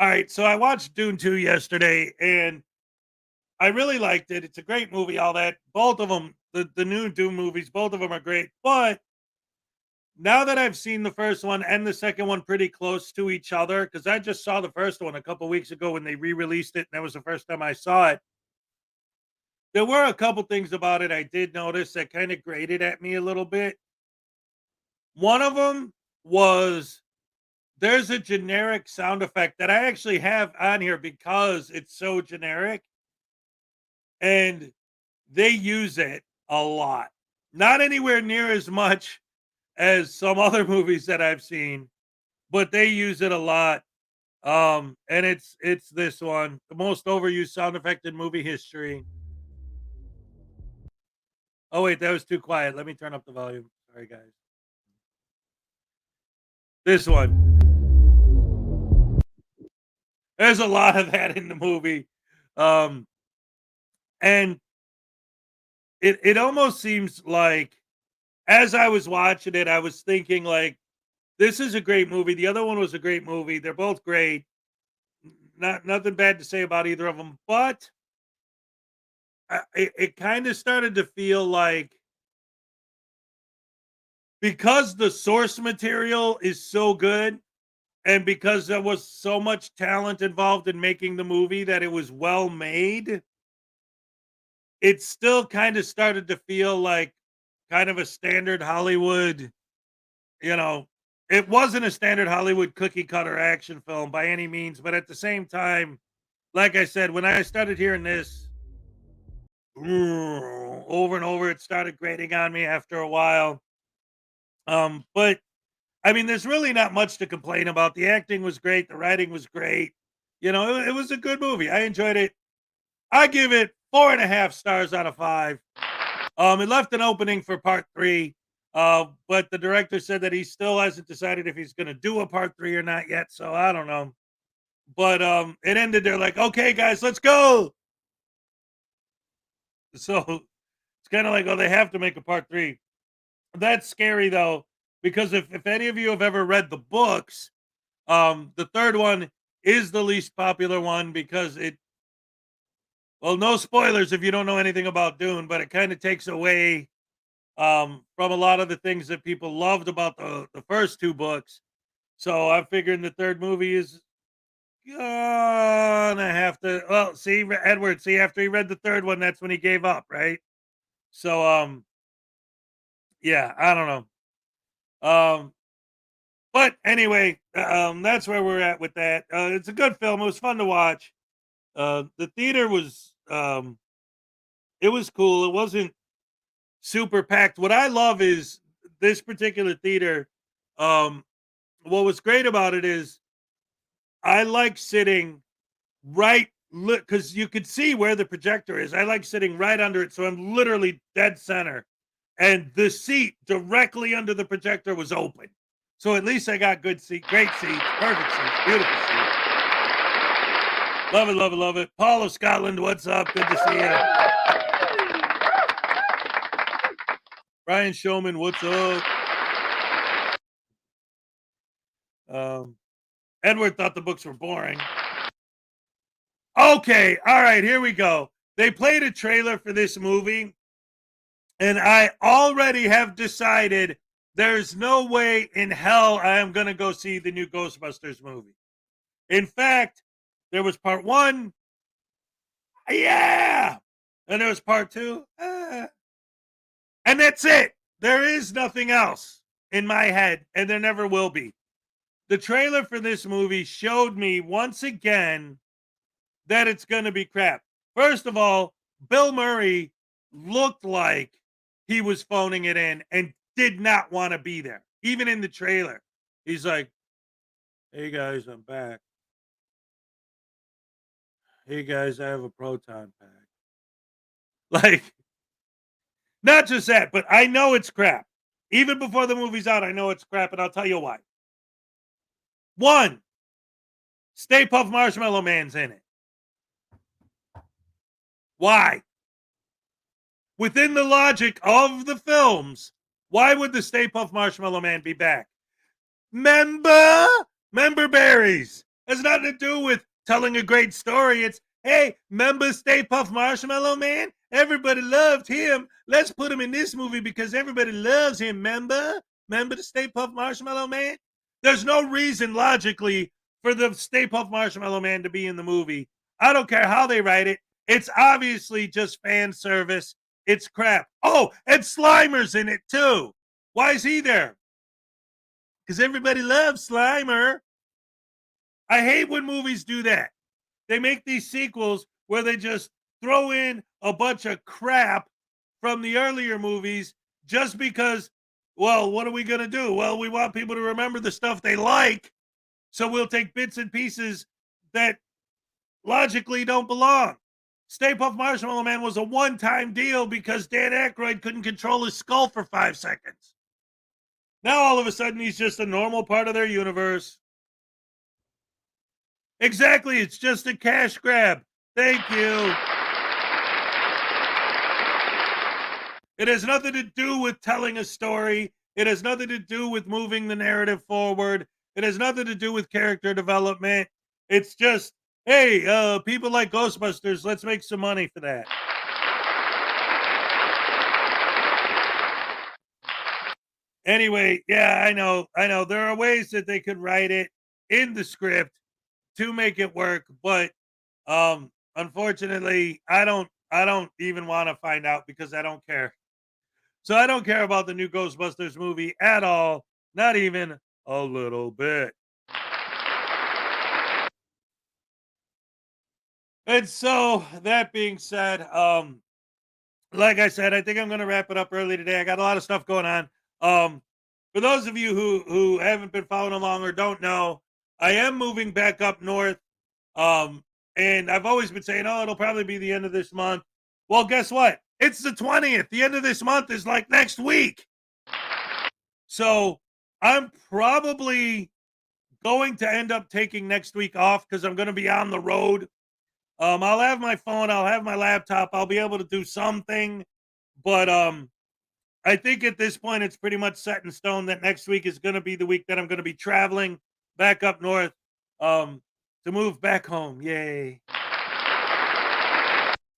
all right. So I watched Dune 2 yesterday and I really liked it. It's a great movie, all that. Both of them, the new Dune movies, both of them are great. But now that I've seen the first one and the second one pretty close to each other, because I just saw the first one a couple weeks ago when they re-released it, and that was the first time I saw it. There were a couple things about it I did notice that kind of grated at me a little bit. One of them was there's a generic sound effect that I actually have on here because it's so generic. And they use it a lot. Not anywhere near as much as some other movies that I've seen, but they use it a lot. And it's this one, the most overused sound effect in movie history. Oh wait, that was too quiet. Let me turn up the volume. Sorry, guys. This one. There's a lot of that in the movie. And it almost seems like as I was watching it, I was thinking like, this is a great movie. The other one was a great movie. They're both great. Nothing bad to say about either of them, but it kind of started to feel like because the source material is so good and because there was so much talent involved in making the movie that it was well made, it still kind of started to feel like kind of a standard Hollywood, it wasn't a standard Hollywood cookie cutter action film by any means, but at the same time, like I said, when I started hearing this over and over, it started grating on me after a while. But I mean, there's really not much to complain about. The acting was great. The writing was great. You know, it was a good movie. I enjoyed it. I give it 4.5 stars out of 5. It left an opening for part 3. But the director said that he still hasn't decided if he's going to do a part 3 or not yet. So I don't know. But it ended there like, okay, guys, let's go. So it's kind of like, oh, they have to make a part 3. That's scary though, because if any of you have ever read the books, the third one is the least popular one because well, no spoilers if you don't know anything about Dune, but it kind of takes away from a lot of the things that people loved about the first 2 books. So I'm figuring the third movie is gonna have to. Well, see, Edward, see, after he read the third one, that's when he gave up, right? So, yeah, I don't know. But anyway, that's where we're at with that. It's a good film. It was fun to watch. The theater was, it was cool. It wasn't super packed. What I love is this particular theater. What was great about it is I like sitting right because you could see where the projector is. I like sitting right under it, so I'm literally dead center, and the seat directly under the projector was open. So at least I got good seat, great seats, perfect seats, beautiful seats. Love it, love it, love it. Paul of Scotland, what's up? Good to see you. Brian Showman, what's up? Edward thought the books were boring. Okay, all right, here we go. They played a trailer for this movie, and I already have decided there's no way in hell I am going to go see the new Ghostbusters movie. In fact, there was part 1. Yeah. And there was part 2. And that's it. There is nothing else in my head, and there never will be. The trailer for this movie showed me once again that it's going to be crap. First of all, Bill Murray looked like he was phoning it in and did not want to be there. Even in the trailer, he's like, "Hey guys, I'm back. Hey guys, I have a proton pack." Like, not just that, but I know it's crap. Even before the movie's out, I know it's crap, and I'll tell you why. 1, Stay Puft Marshmallow Man's in it. Why? Within the logic of the films, why would the Stay Puft Marshmallow Man be back? Member berries. Has nothing to do with telling a great story. It's, hey, member Stay Puft Marshmallow Man? Everybody loved him. Let's put him in this movie because everybody loves him, member the Stay Puft Marshmallow Man? There's no reason logically for the Stay Puft Marshmallow Man to be in the movie. I don't care how they write it. It's obviously just fan service. It's crap. Oh, and Slimer's in it too. Why is he there? Because everybody loves Slimer. I hate when movies do that. They make these sequels where they just throw in a bunch of crap from the earlier movies just because, well, what are we going to do? Well, we want people to remember the stuff they like, so we'll take bits and pieces that logically don't belong. Stay Puft Marshmallow Man was a one-time deal because Dan Aykroyd couldn't control his skull for 5 seconds. Now all of a sudden he's just a normal part of their universe. Exactly, it's just a cash grab. Thank you. It has nothing to do with telling a story. It has nothing to do with moving the narrative forward. It has nothing to do with character development. It's just, hey, people like Ghostbusters, let's make some money for that. Anyway, yeah, I know. There are ways that they could write it in the script to make it work, but unfortunately, I don't even want to find out because I don't care. So I don't care about the new Ghostbusters movie at all, not even a little bit. And so that being said, like I said, I think I'm going to wrap it up early today. I got a lot of stuff going on. for those of you who haven't been following along or don't know, I am moving back up north. And I've always been saying, oh, it'll probably be the end of this month. Well, guess what? It's the 20th. The end of this month is like next week. So I'm probably going to end up taking next week off because I'm going to be on the road. I'll have my phone, I'll have my laptop, I'll be able to do something, but I think at this point it's pretty much set in stone that next week is going to be the week that I'm going to be traveling back up north to move back home. Yay.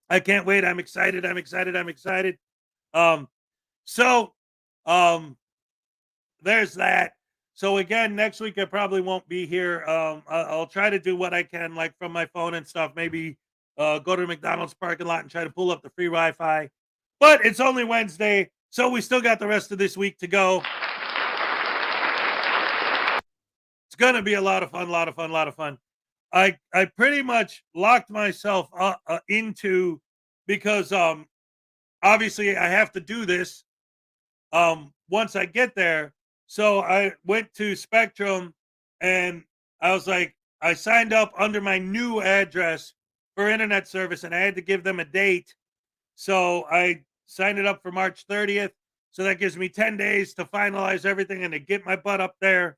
I can't wait. I'm excited. I'm excited. I'm excited. There's that. So again, next week I probably won't be here. I'll try to do what I can, like from my phone and stuff. Maybe go to the McDonald's parking lot and try to pull up the free Wi-Fi. But it's only Wednesday, so we still got the rest of this week to go. It's gonna be a lot of fun, lot of fun, lot of fun. I pretty much locked myself into, because obviously I have to do this once I get there. So I went to Spectrum and I was like, I signed up under my new address for internet service and I had to give them a date. So I signed it up for March 30th. So that gives me 10 days to finalize everything and to get my butt up there.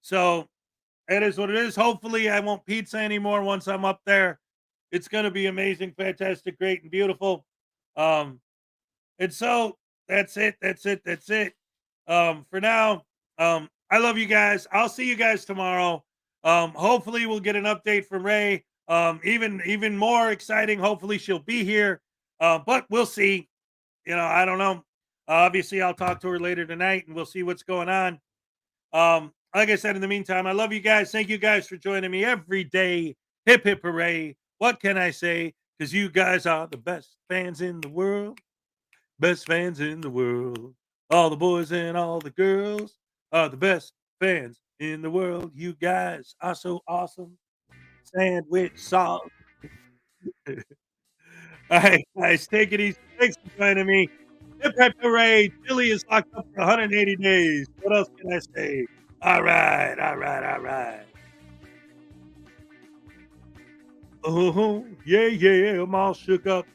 So it is what it is. Hopefully I won't pizza anymore once I'm up there. It's going to be amazing, fantastic, great, and beautiful. And so that's it. That's it. That's it. For now, I love you guys. I'll see you guys tomorrow. Hopefully we'll get an update from Ray. Even more exciting. Hopefully she'll be here. But we'll see. You know, I don't know. Obviously I'll talk to her later tonight and we'll see what's going on. Like I said, in the meantime, I love you guys. Thank you guys for joining me every day. Hip, hip, hooray. What can I say? Because you guys are the best fans in the world. Best fans in the world. All the boys and all the girls are the best fans in the world. You guys are so awesome. Sandwich sauce. All right, guys, take it easy. Thanks for joining me. Hip, hip, hooray. Billy is locked up for 180 days. What else can I say? All right, all right, all right. Oh, yeah, yeah, I'm all shook up.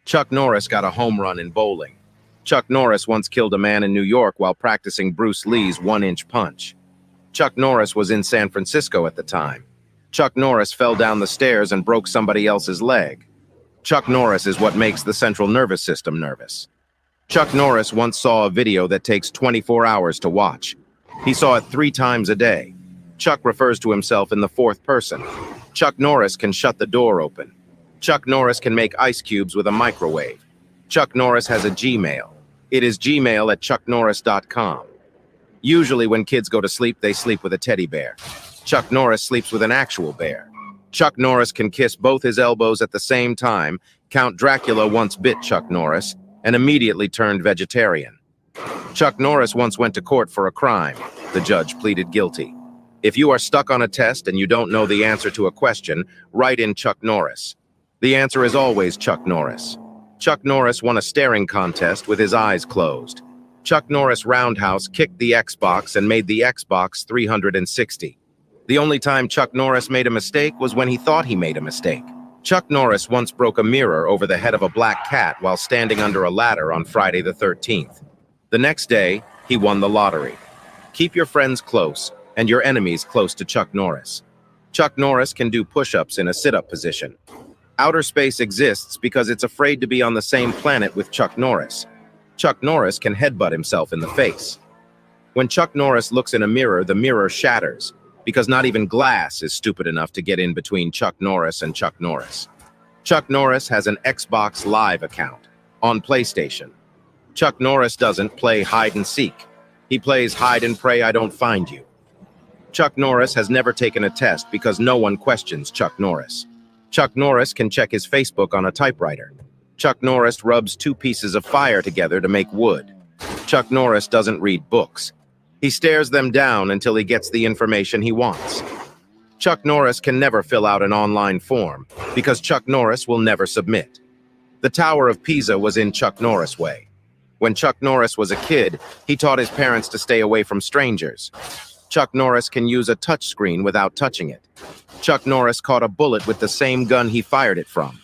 Chuck Norris got a home run in bowling. Chuck Norris once killed a man in New York while practicing Bruce Lee's one-inch punch. Chuck Norris was in San Francisco at the time. Chuck Norris fell down the stairs and broke somebody else's leg. Chuck Norris is what makes the central nervous system nervous. Chuck Norris once saw a video that takes 24 hours to watch. He saw it 3 times a day. Chuck refers to himself in the 4th person. Chuck Norris can shut the door open. Chuck Norris can make ice cubes with a microwave. Chuck Norris has a Gmail. It is gmail@chucknorris.com. Usually when kids go to sleep, they sleep with a teddy bear. Chuck Norris sleeps with an actual bear. Chuck Norris can kiss both his elbows at the same time. Count Dracula once bit Chuck Norris and immediately turned vegetarian. Chuck Norris once went to court for a crime. The judge pleaded guilty. If you are stuck on a test and you don't know the answer to a question, write in Chuck Norris. The answer is always Chuck Norris. Chuck Norris won a staring contest with his eyes closed. Chuck Norris roundhouse kicked the Xbox and made the Xbox 360. The only time Chuck Norris made a mistake was when he thought he made a mistake. Chuck Norris once broke a mirror over the head of a black cat while standing under a ladder on Friday the 13th. The next day, he won the lottery. Keep your friends close and your enemies close to Chuck Norris. Chuck Norris can do push-ups in a sit-up position. Outer space exists because it's afraid to be on the same planet with Chuck Norris. Chuck Norris can headbutt himself in the face. When Chuck Norris looks in a mirror, the mirror shatters, because not even glass is stupid enough to get in between Chuck Norris and Chuck Norris. Chuck Norris has an Xbox Live account on PlayStation. Chuck Norris doesn't play hide and seek. He plays hide and pray I don't find you. Chuck Norris has never taken a test because no one questions Chuck Norris. Chuck Norris can check his Facebook on a typewriter. Chuck Norris rubs two pieces of fire together to make wood. Chuck Norris doesn't read books. He stares them down until he gets the information he wants. Chuck Norris can never fill out an online form because Chuck Norris will never submit. The Tower of Pisa was in Chuck Norris way. When Chuck Norris was a kid, he taught his parents to stay away from strangers. Chuck Norris can use a touchscreen without touching it. Chuck Norris caught a bullet with the same gun he fired it from.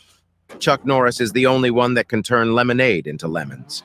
Chuck Norris is the only one that can turn lemonade into lemons.